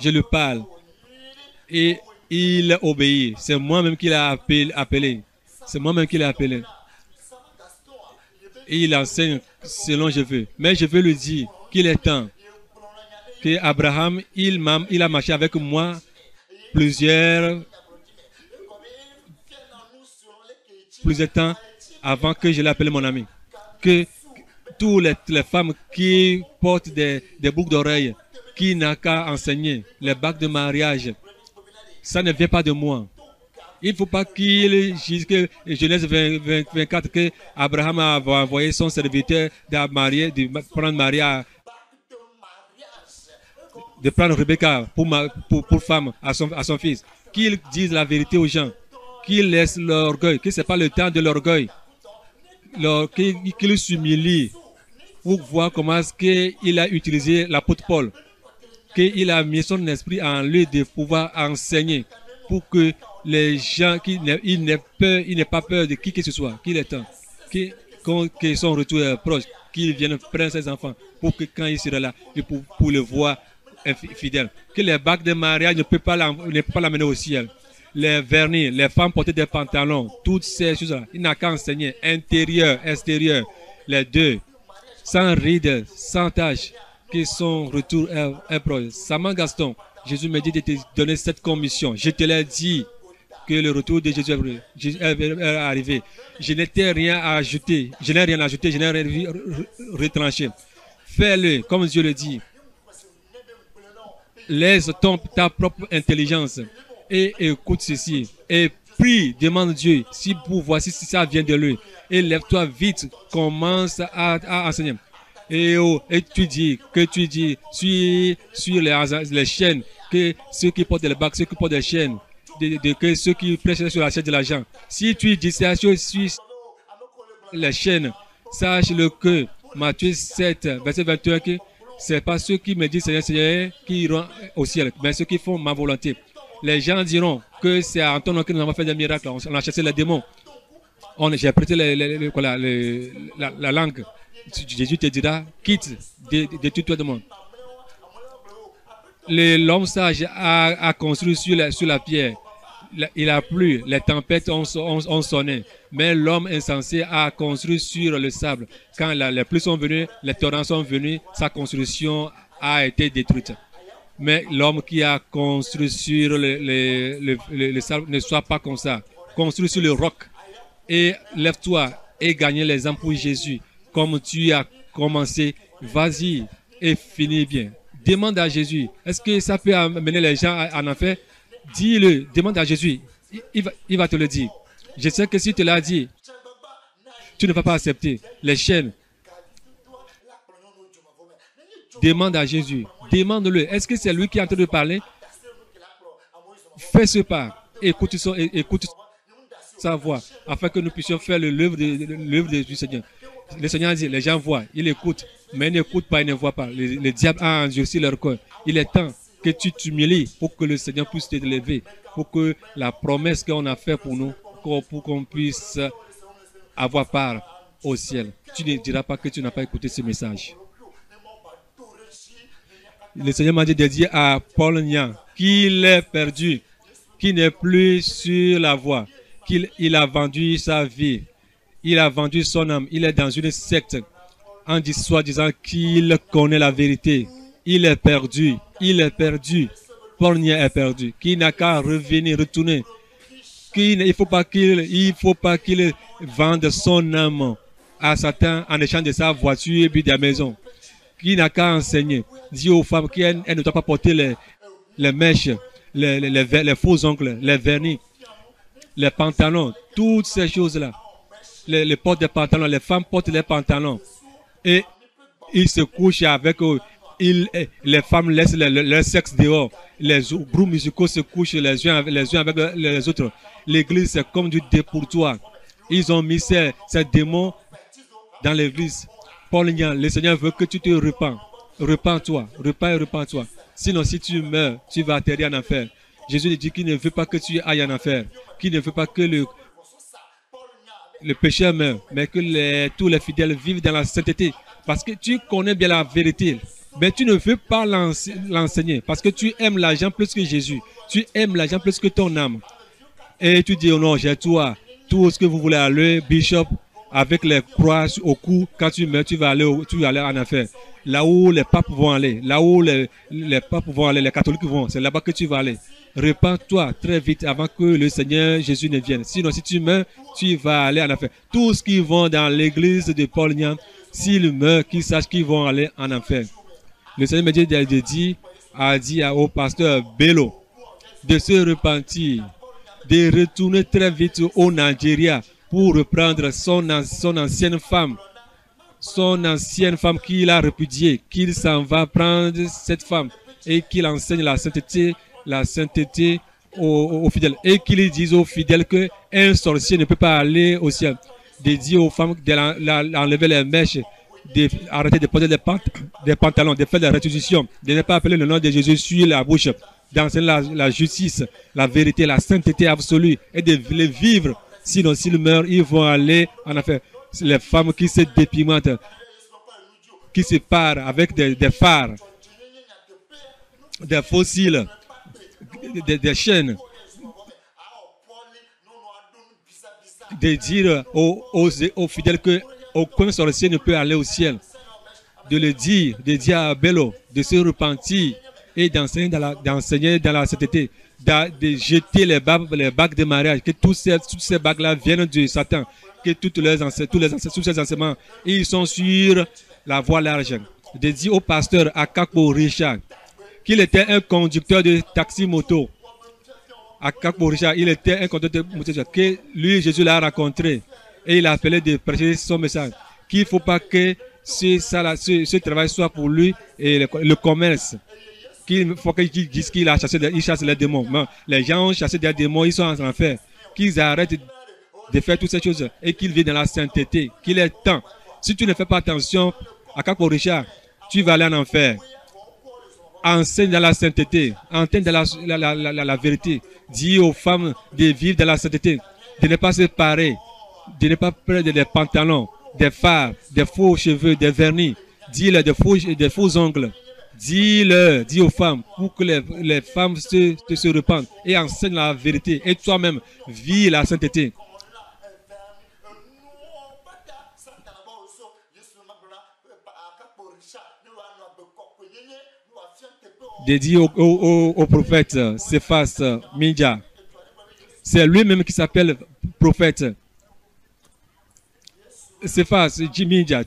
Je lui parle. Et il obéit. C'est moi-même qui l'ai appelé. C'est moi-même qui l'ai appelé. Et il enseigne selon je veux. Mais je veux lui dire qu'il est temps. Que Abraham, il a marché avec moi plusieurs temps avant que je l'appelle mon ami. Que toutes les femmes qui portent des boucles d'oreilles, qui n'ont qu'à enseigner les bagues de mariage, ça ne vient pas de moi. Il ne faut pas qu'il dise que Genèse 24, que Abraham a envoyé son serviteur de prendre Maria, de prendre Rebecca pour femme à son fils. Qu'il dise la vérité aux gens. Qu'il laisse l'orgueil, que ce n'est pas le temps de l'orgueil. Qu'il s'humilie pour voir comment est-ce qu'il a utilisé l'apôtre Paul. Qu'il a mis son esprit en lui de pouvoir enseigner pour que les gens, il n'ait pas peur de qui que ce soit, qu'il est temps, que son retour est proche, qu'il vienne prendre ses enfants pour que quand il sera là, pour le voir fidèle. Que les bagues de mariage ne peuvent pas l'amener au ciel. Les vernis, les femmes porter des pantalons, toutes ces choses-là, il n'a qu'à enseigner, intérieur, extérieur, les deux, sans rides, sans tâches, que son retour est proche. Saman Gaston, Jésus me dit de te donner cette commission. Je te l'ai dit que le retour de Jésus est arrivé. Je n'ai rien à ajouter, je n'ai rien retranché. Fais-le, comme Dieu le dit. Laisse ta propre intelligence et écoute ceci. Et prie, demande Dieu si pour voir si ça vient de lui. Et lève-toi vite, commence à enseigner. Et tu dis sur les chaînes, que ceux qui portent les bacs, ceux qui portent des chaînes, que ceux qui prêchent sur la chaîne de l'argent. Si tu dis ça sur les chaînes, sache-le que Matthieu 7, verset 21, que ce n'est pas ceux qui me disent Seigneur, Seigneur, qui iront au ciel, mais ceux qui font ma volonté. Les gens diront que c'est en ton nom que nous avons fait des miracles, on a chassé les démons. J'ai prêté la langue. Jésus te dira, quitte de tout le monde. L'homme sage a construit sur la pierre. Il a plu, les tempêtes ont sonné. Mais l'homme insensé a construit sur le sable. Quand les pluies sont venues, les torrents sont venus, sa construction a été détruite. Mais l'homme qui a construit sur le sable ne soit pas comme ça. Construis sur le roc. Et lève-toi et gagne les âmes pour Jésus. Comme tu as commencé, vas-y et finis bien. Demande à Jésus. Est-ce que ça peut amener les gens à en enfer? Dis-le, demande à Jésus. Il va te le dire. Je sais que si tu l'as dit, tu ne vas pas accepter les chaînes. Demande à Jésus. Demande-le. Est-ce que c'est lui qui est en train de parler? Fais ce pas. écoute sa voix, afin que nous puissions faire l'œuvre du Seigneur. Le Seigneur dit, les gens voient, ils écoutent, mais ils n'écoutent pas, ils ne voient pas. Le diable a endurci leur cœur. Il est temps que tu t'humilies pour que le Seigneur puisse t'élever, pour que la promesse qu'on a faite pour nous, pour qu'on puisse avoir part au ciel. Tu ne diras pas que tu n'as pas écouté ce message. Le Seigneur m'a dit de dire à Paul Niang qu'il est perdu, qu'il n'est plus sur la voie, qu'il a vendu sa vie, il a vendu son âme, il est dans une secte en disant qu'il connaît la vérité. Il est perdu, Paul Niang est perdu, qu'il n'a qu'à revenir, retourner. Il ne faut pas qu'il vende son âme à Satan en échange de sa voiture et puis de la maison. Qui n'a qu'à enseigner, dit aux femmes qu'elles ne doivent pas porter les mèches, les faux ongles, les vernis, les pantalons, toutes ces choses-là. Les portent des pantalons, les femmes portent les pantalons. Et ils se couchent avec eux. Les femmes laissent leur sexe dehors. Les groupes musicaux se couchent les uns avec les autres. L'église, c'est comme du dépourtoire. Ils ont mis ces démons dans l'église. Paul Niang, le Seigneur veut que tu te repens. Repens-toi, repens-toi. Sinon, si tu meurs, tu vas atterrir en enfer. Jésus dit qu'il ne veut pas que tu ailles en enfer. Qu'il ne veut pas que le pécheur meure, mais que tous les fidèles vivent dans la sainteté. Parce que tu connais bien la vérité, mais tu ne veux pas l'enseigner. Parce que tu aimes l'argent plus que Jésus. Tu aimes l'argent plus que ton âme. Et tu dis, oh non, j'ai tout ce que vous voulez aller, Bishop, avec les croix au cou, quand tu meurs, tu vas aller en enfer. Là où les papes vont aller, là où les papes vont aller, les catholiques vont, c'est là-bas que tu vas aller. Repends-toi très vite avant que le Seigneur Jésus ne vienne. Sinon, si tu meurs, tu vas aller en enfer. Tous qui vont dans l'église de Paul Niang, s'ils meurent, qu'ils sachent qu'ils vont aller en enfer. Le Seigneur a dit au pasteur Bello de se repentir, de retourner très vite au Nigeria pour reprendre son ancienne femme qu'il a répudiée, qu'il s'en va prendre cette femme et qu'il enseigne la sainteté aux fidèles, et qu'il dise aux fidèles qu'un sorcier ne peut pas aller au ciel, de dire aux femmes d'enlever les mèches, d'arrêter de porter des pantalons, de faire des réquisitions, de ne pas appeler le nom de Jésus sur la bouche, d'enseigner la justice, la vérité, la sainteté absolue, et de les vivre. Sinon, s'ils meurent, ils vont aller en enfer. Les femmes qui se dépimentent, qui se parent avec des phares, des fossiles, des chaînes, de dire aux fidèles qu'aucun sorcier ne peut aller au ciel, de dire à Bello de se repentir et d'enseigner dans la sainteté, de jeter les bagues de mariage, que toutes ces bagues-là viennent de Satan, que tous ces enseignements, ils sont sur la voie large. De dire au pasteur Akakpo Richard qu'il était un conducteur de taxi-moto. Akakpo Richard, il était un conducteur de moto, que lui, Jésus l'a rencontré et il a appelé de prêcher son message. Qu'il ne faut pas que ce travail soit pour lui et le commerce. Qu'il faut qu'il dise qu'il chasse les démons. Mais les gens ont chassé des démons, ils sont en enfer. Qu'ils arrêtent de faire toutes ces choses et qu'ils vivent dans la sainteté. Qu'il est temps. Si tu ne fais pas attention à Akakpo Richard, tu vas aller en enfer. Enseigne dans la sainteté, enseigne dans la vérité. Dis aux femmes de vivre dans la sainteté, de ne pas se parer, de ne pas prendre des pantalons, des fards, des faux cheveux, des vernis. Dis-leur des faux ongles. Dis aux femmes pour que les femmes se repentent et enseignent la vérité. Et toi-même, vis la sainteté. Dédié au prophète Cephas Minja. C'est lui-même qui s'appelle prophète. Cephas Minja,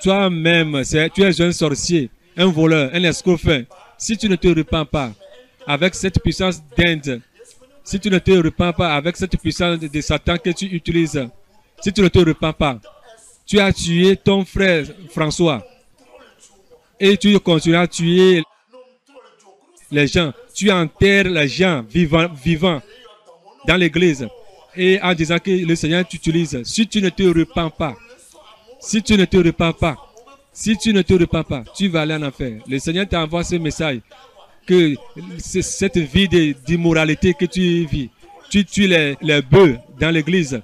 toi-même, tu es un sorcier, un voleur, un escroc. Si tu ne te repens pas avec cette puissance d'Inde, si tu ne te repens pas avec cette puissance de Satan que tu utilises, si tu ne te repens pas, tu as tué ton frère François et tu continues à tuer les gens, tu enterres les gens vivants. dans l'église et en disant que le Seigneur t'utilise, si tu ne te repens pas, si tu ne te repens pas, si tu ne te repens pas, tu vas aller en enfer. Le Seigneur t'envoie ce message que cette vie d'immoralité que tu vis, tu tues les bœufs dans l'église,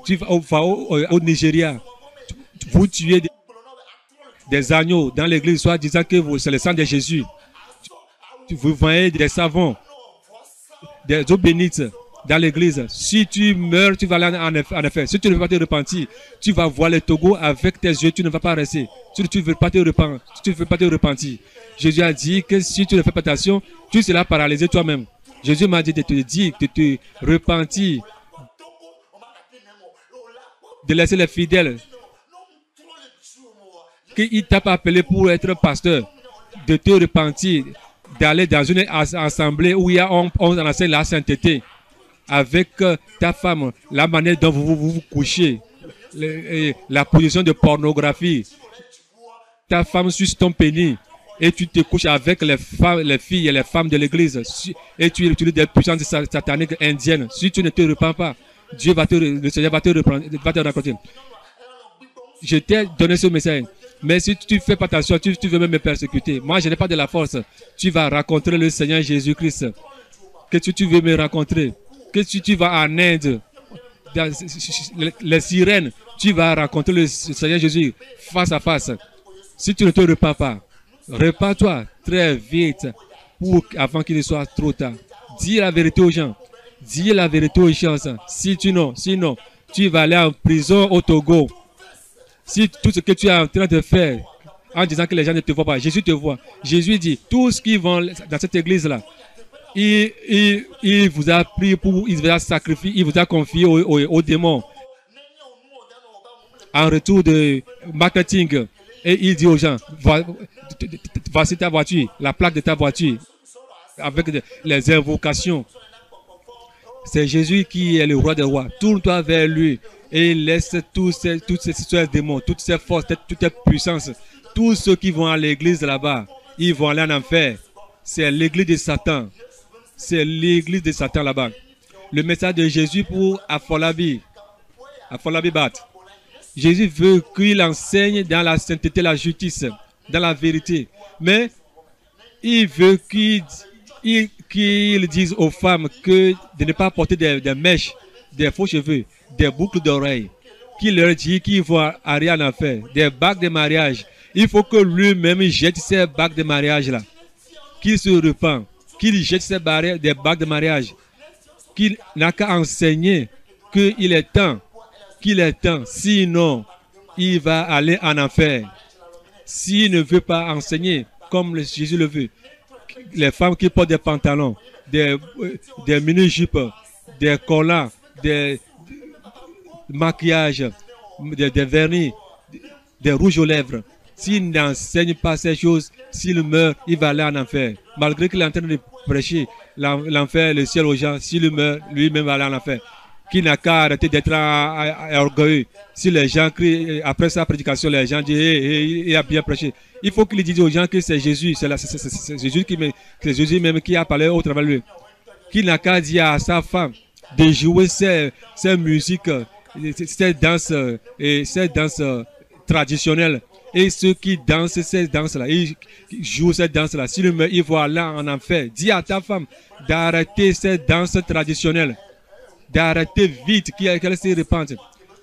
tu vas au Nigeria, vous tuez des agneaux dans l'église, soit disant que c'est le sang de Jésus. Vous voyez des savons, des eaux bénites dans l'église. Si tu meurs, tu vas aller en effet. Si tu ne veux pas te repentir, tu vas voir le Togo avec tes yeux, tu ne vas pas rester. Si tu ne veux pas te repentir, Jésus a dit que si tu ne fais pas attention, tu seras paralysé toi-même. Jésus m'a dit de te dire, de te repentir, de laisser les fidèles, qu'il t'a pas appelé pour être pasteur, de te repentir, d'aller dans une assemblée où on enseigne la sainteté avec ta femme, la manière dont vous couchez, la position de pornographie. Ta femme suce ton pénis et tu te couches avec les filles et les femmes de l'église et tu utilises des puissances sataniques indiennes. Si tu ne te repens pas, le Seigneur va te rencontrer. Je t'ai donné ce message. Mais si tu ne fais pas attention, tu veux même me persécuter. Moi, je n'ai pas de la force. Tu vas rencontrer le Seigneur Jésus-Christ. Que tu veux me rencontrer. Que tu vas en Inde, dans les sirènes, tu vas rencontrer le Seigneur Jésus face à face. Si tu ne te repens pas, repens-toi très vite avant qu'il ne soit trop tard. Dis la vérité aux gens. Dis la vérité aux gens. Sinon, tu vas aller en prison au Togo. Si tout ce que tu es en train de faire, en disant que les gens ne te voient pas, Jésus te voit. Jésus dit, tous qui vont dans cette église-là, il vous a pris il vous a sacrifié, il vous a confié aux démons. En retour de marketing, et il dit aux gens, voici ta voiture, la plaque de ta voiture, avec les invocations. C'est Jésus qui est le roi des rois. Tourne-toi vers lui et laisse tous ces démons, toutes ces forces, toutes ces puissances, tous ceux qui vont à l'église là-bas, ils vont aller en enfer. C'est l'église de Satan. C'est l'église de Satan là-bas. Le message de Jésus pour Afolabi Bat. Jésus veut qu'il enseigne dans la sainteté, la justice, dans la vérité. Mais il veut qu'il dise aux femmes de ne pas porter des mèches, des faux cheveux, des boucles d'oreilles. Qu'il leur dit qu'ils vont aller en enfer. Des bagues de mariage. Il faut que lui-même jette ces bagues de mariage-là. Qu'il se repent. Qu'il jette ces des bagues de mariage. Qu'il n'a qu'à enseigner qu'il est temps. Qu'il est temps. Sinon, il va aller en enfer. S'il ne veut pas enseigner comme Jésus le veut, les femmes qui portent des pantalons, des mini-jupes, des collants, des maquillages, des vernis, des rouges aux lèvres. S'il n'enseigne pas ces choses, s'il meurt, il va aller en enfer. Malgré qu'il est en train de prêcher l'enfer, le ciel aux gens, s'il meurt, lui-même va aller en enfer. Qui n'a qu'à arrêter d'être orgueilleux. Si les gens crient, après sa prédication, les gens disent, il a bien prêché. Il faut qu'il dise aux gens que c'est Jésus, c'est Jésus même qui a parlé au travers de lui. Qui n'a qu'à dire à sa femme de jouer ces musiques, ces danses traditionnelles. Et ceux qui dansent ces danses-là, ils jouent ces danses-là. S'il meurt, il va aller en enfer. Dis à ta femme d'arrêter ces danses traditionnelles. D'arrêter vite, qu'elle se repente,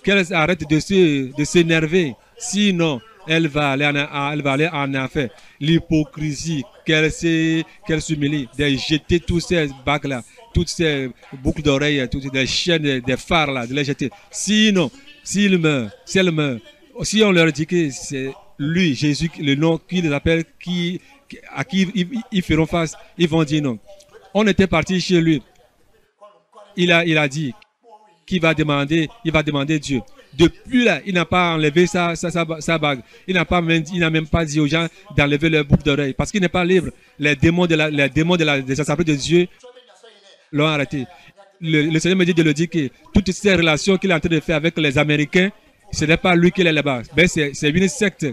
qu'elle arrête de s'énerver. Sinon, elle va aller en enfer. L'hypocrisie, qu'elle s'humilie, de jeter tous ces bagues-là, toutes ces boucles d'oreilles, toutes les chaînes, des phares-là, de les jeter. Sinon, si elle meurt, si on leur dit que c'est lui, Jésus, le nom qui les appelle, à qui ils feront face, ils vont dire non. On était parti chez lui. Il a dit qu'il va demander Dieu. Depuis là, il n'a pas enlevé sa bague. Il n'a même pas dit aux gens d'enlever leur boucle d'oreille parce qu'il n'est pas libre. Les démons des assemblées de Dieu l'ont arrêté. Le Seigneur me dit de le dire que toutes ces relations qu'il est en train de faire avec les Américains, ce n'est pas lui qui est là-bas. Ben, c'est une secte.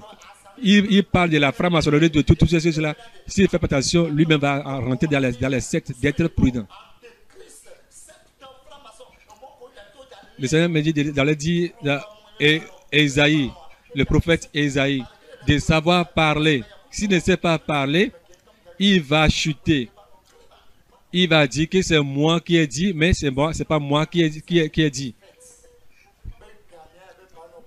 Il parle de la franc-maçonnerie, de toutes ces choses-là. S'il ne fait pas attention, lui-même va rentrer dans les sectes, d'être prudent. Le Seigneur me dit d'aller dire à Ésaïe, le prophète Ésaïe, de savoir parler. S'il ne sait pas parler, il va chuter. Il va dire que c'est moi qui ai dit, mais c'est pas moi qui ai dit.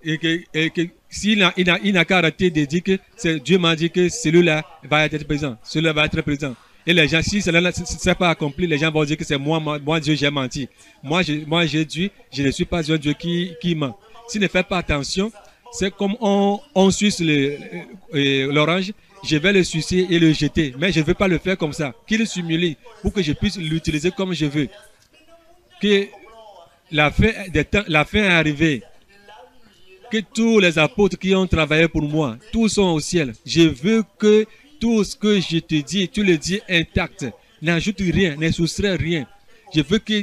Et que s'il n'a qu'à arrêter de dire que Dieu m'a dit que celui-là va être présent. Celui-là va être présent. Et les gens, si cela ne s'est pas accompli, les gens vont dire que c'est moi Dieu, j'ai menti. Moi, j'ai dit, je ne suis pas un Dieu qui ment. S'il ne fait pas attention, c'est comme on suce l'orange, je vais le sucer et le jeter. Mais je ne veux pas le faire comme ça. Qu'il s'humilie pour que je puisse l'utiliser comme je veux. Que la fin est arrivée. Que tous les apôtres qui ont travaillé pour moi, tous sont au ciel. Je veux que tout ce que je te dis, tu le dis intact. N'ajoute rien, ne soustrais rien. Je veux que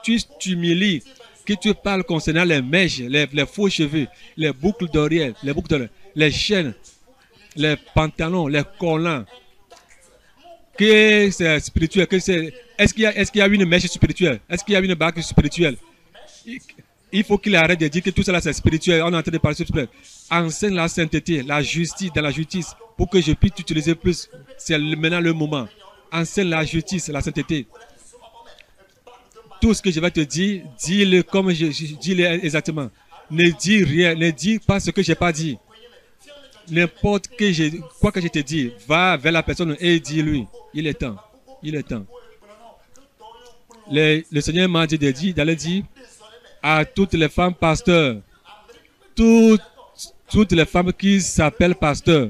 tu t'humilies, que tu parles concernant les mèches, les faux cheveux, les boucles d'oreilles, les chaînes, les pantalons, les collants. Que c'est spirituel, est-ce qu'il y a une mèche spirituelle? Est-ce qu'il y a une bague spirituelle? Il faut qu'il arrête de dire que tout cela c'est spirituel. On est en train de parler spirituel. Enseigne la sainteté, la justice, dans la justice, pour que je puisse t'utiliser plus. C'est maintenant le moment. Enseigne la justice, la sainteté. Tout ce que je vais te dire, dis-le comme dis-le exactement. Ne dis rien, ne dis pas ce que je n'ai pas dit. N'importe quoi que je te dis, va vers la personne et dis-lui. Il est temps. Il est temps. Le Seigneur m'a dit d'aller dire à toutes les femmes pasteurs, toutes les femmes qui s'appellent pasteurs.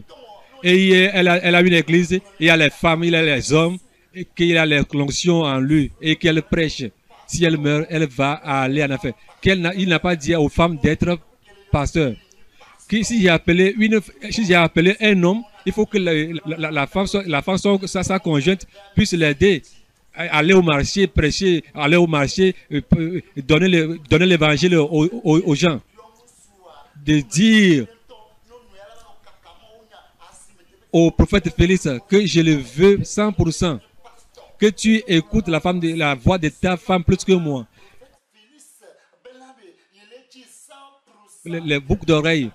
Et elle a une église, il y a les femmes, il y a les hommes, et qu'il y a l'onction en lui, et qu'elle prêche. Si elle meurt, elle va aller en enfer. Il n'a pas dit aux femmes d'être pasteurs. Si j'ai appelé un homme, il faut que la femme, sa conjointe, puisse l'aider. Aller au marché, prêcher, aller au marché, donner l'évangile aux gens. De dire au prophète Félix que je le veux 100%. Que tu écoutes la voix de ta femme plus que moi. Les boucles d'oreilles.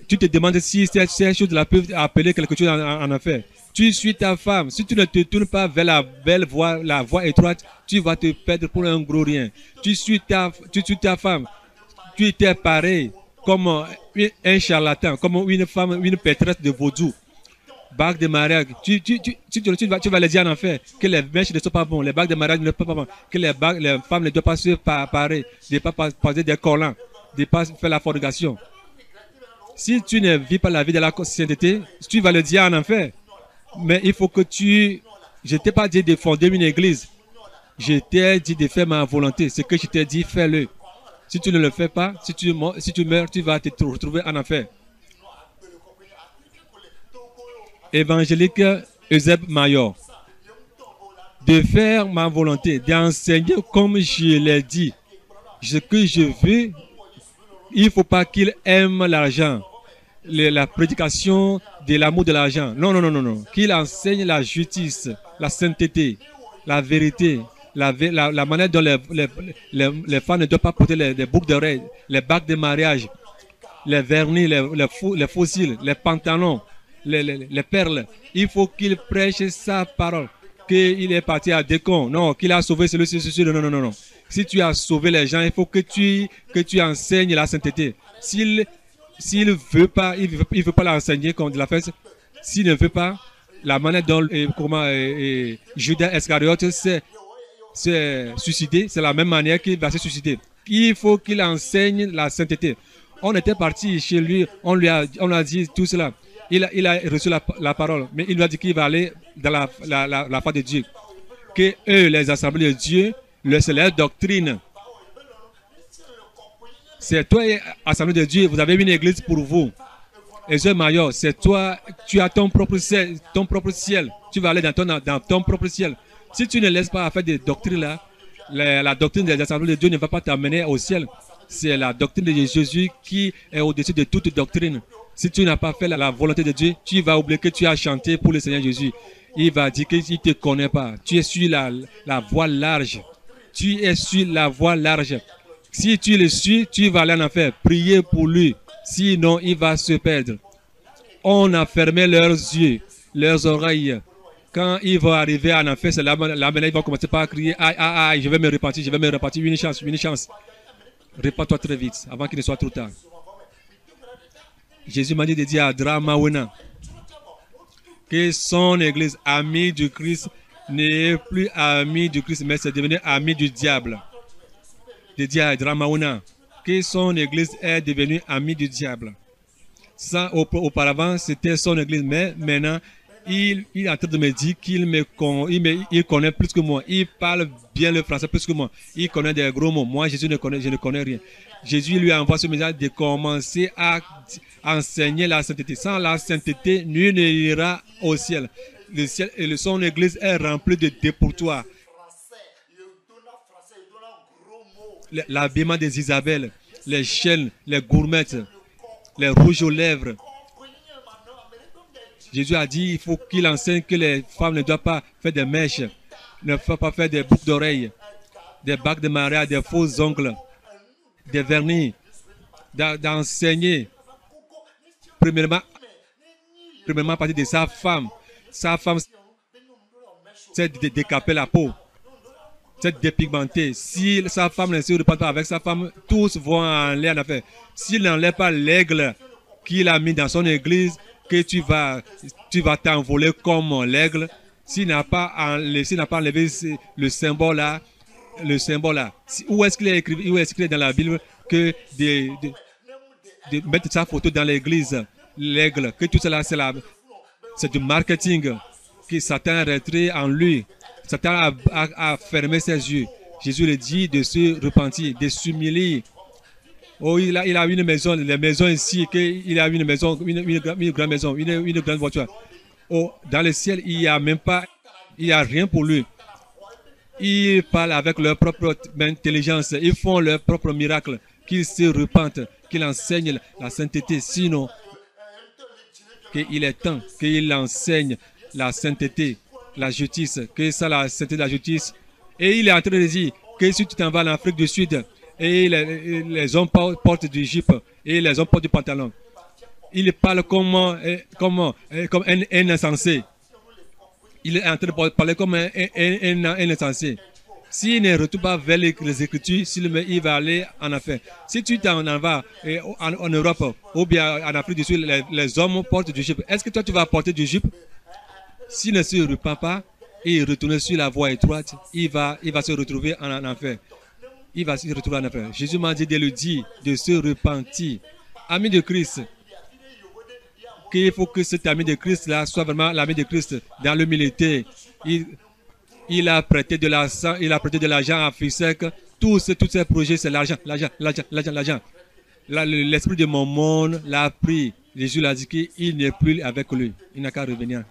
Tu te demandes si ces choses-là peuvent appeler quelque chose en affaire. Tu suis ta femme. Si tu ne te tournes pas vers la belle voie, la voie étroite, tu vas te perdre pour un gros rien. Tu suis ta femme. Tu étais pareil comme un charlatan, comme une femme, une pétresse de vaudou. Bague de mariage. Tu vas les dire en enfer que les mèches ne sont pas bons, les bagues de mariage ne sont pas bons, que les femmes ne doivent pas se parer, de ne pas poser des collants, de ne pas faire la fornication. Si tu ne vis pas la vie de la sainteté, tu vas le dire en enfer. Mais il faut que je ne t'ai pas dit de fonder une église. Je t'ai dit de faire ma volonté. Ce que je t'ai dit, fais-le. Si tu ne le fais pas, si tu meurs, tu vas te retrouver en enfer. Évangélique Euseb Mayor. De faire ma volonté, d'enseigner comme je l'ai dit. Ce que je veux, il ne faut pas qu'il aime l'argent. La prédication de l'amour de l'argent. Non, non, non, non, non. Qu'il enseigne la justice, la sainteté, la vérité, la manière dont les femmes ne doivent pas porter les boucles d'oreilles, les bagues de mariage, les vernis, les fossiles, les pantalons, les perles. Il faut qu'il prêche sa parole. Qu'il est parti à Décon. Non, qu'il a sauvé celui-ci. Non, non, non, non. Si tu as sauvé les gens, il faut que tu enseignes la sainteté. S'il ne veut pas, il veut pas l'enseigner comme de la fête. S'il ne veut pas, la manière dont Judas Iscariote s'est suicidé, c'est la même manière qu'il va se suicider. Il faut qu'il enseigne la sainteté. On était parti chez lui, on lui a dit tout cela. Il a reçu la parole, mais il lui a dit qu'il va aller dans la foi de Dieu. Que eux, les assemblées de Dieu, c'est leur doctrine. C'est toi, assemblée de Dieu, vous avez une église pour vous. Et ce Mayor, c'est toi, tu as ton propre ciel. Tu vas aller dans ton propre ciel. Si tu ne laisses pas faire des doctrines là, la doctrine des assemblées de Dieu ne va pas t'amener au ciel. C'est la doctrine de Jésus qui est au-dessus de toute doctrine. Si tu n'as pas fait la volonté de Dieu, tu vas oublier que tu as chanté pour le Seigneur Jésus. Il va dire qu'il ne te connaît pas. Tu es sur la voie large. Tu es sur la voie large. Si tu le suis, tu vas aller en enfer. Priez pour lui. Sinon, il va se perdre. On a fermé leurs yeux, leurs oreilles. Quand il va arriver en enfer, c'est là maintenant il va commencer par crier aïe, aïe, aïe, je vais me repentir, je vais me repentir. Une chance, une chance. Répands-toi très vite avant qu'il ne soit trop tard. Jésus m'a dit de dire à Dramawena que son église, amie du Christ, n'est plus amie du Christ, mais c'est devenu amie du diable. De dire à Dramawena que son église est devenue amie du diable. Ça, auparavant, c'était son église, mais maintenant, il est en train de me dire il connaît plus que moi. Il parle bien le français plus que moi. Il connaît des gros mots. Moi, Jésus, je ne connais rien. Jésus lui a envoyé ce message de commencer à enseigner la sainteté. Sans la sainteté, nul n'ira au ciel. Le ciel et son église est remplie de dépourtoirs. L'habillement des Isabelles, les chaînes, les gourmettes, les rouges aux lèvres. Jésus a dit il faut qu'il enseigne que les femmes ne doivent pas faire des mèches, ne doivent pas faire des boucles d'oreilles, des bagues de mariage, des faux ongles, des vernis, d'enseigner premièrement à partir de sa femme. Sa femme, c'est de décaper la peau, c'est de dépigmenter. Si sa femme ne se repart pas avec sa femme, tous vont en l'air en affaire. S'il n'enlève pas l'aigle qu'il a mis dans son église, que tu vas t'envoler comme l'aigle. S'il n'a pas enlevé le symbole là, où est-ce qu'il est écrit dans la Bible que de mettre sa photo dans l'église, l'aigle, que tout cela c'est du marketing, que Satan a retiré en lui. Satan a fermé ses yeux. Jésus le dit de se repentir, de s'humilier. Oh, il a une maison, les maisons ici, il a une maison, une grande maison, une grande voiture. Oh, dans le ciel, il n'y a même pas, il n'y a rien pour lui. Ils parlent avec leur propre intelligence, ils font leur propre miracle, qu'ils se repentent, qu'ils enseignent la sainteté. Sinon, qu'il est temps qu'il enseigne la sainteté, la justice, que ça la sainteté, la justice. Et il est en train de dire que si tu t'en vas en Afrique du Sud, et les hommes portent du jupe et les hommes portent du pantalon. Il parle comme un insensé. Il est en train de parler comme un insensé. S'il ne retourne pas vers les Écritures, il va aller en affaire. Si tu t'en vas en Europe ou bien en Afrique du Sud, les hommes portent du jupe. Est-ce que toi tu vas porter du jupe? S'il ne se repent pas et retourne sur la voie étroite, il va se retrouver en enfer. Il va se retrouver en affaire. Jésus m'a dit de le dire, de se repentir. Ami de Christ, qu'il faut que cet ami de Christ-là soit vraiment l'ami de Christ dans l'humilité. Il a prêté de l'argent, à FISEC. Tous ces projets, c'est l'argent, l'argent. L'esprit de mon monde l'a pris. Jésus l'a dit qu'il n'est plus avec lui. Il n'a qu'à revenir.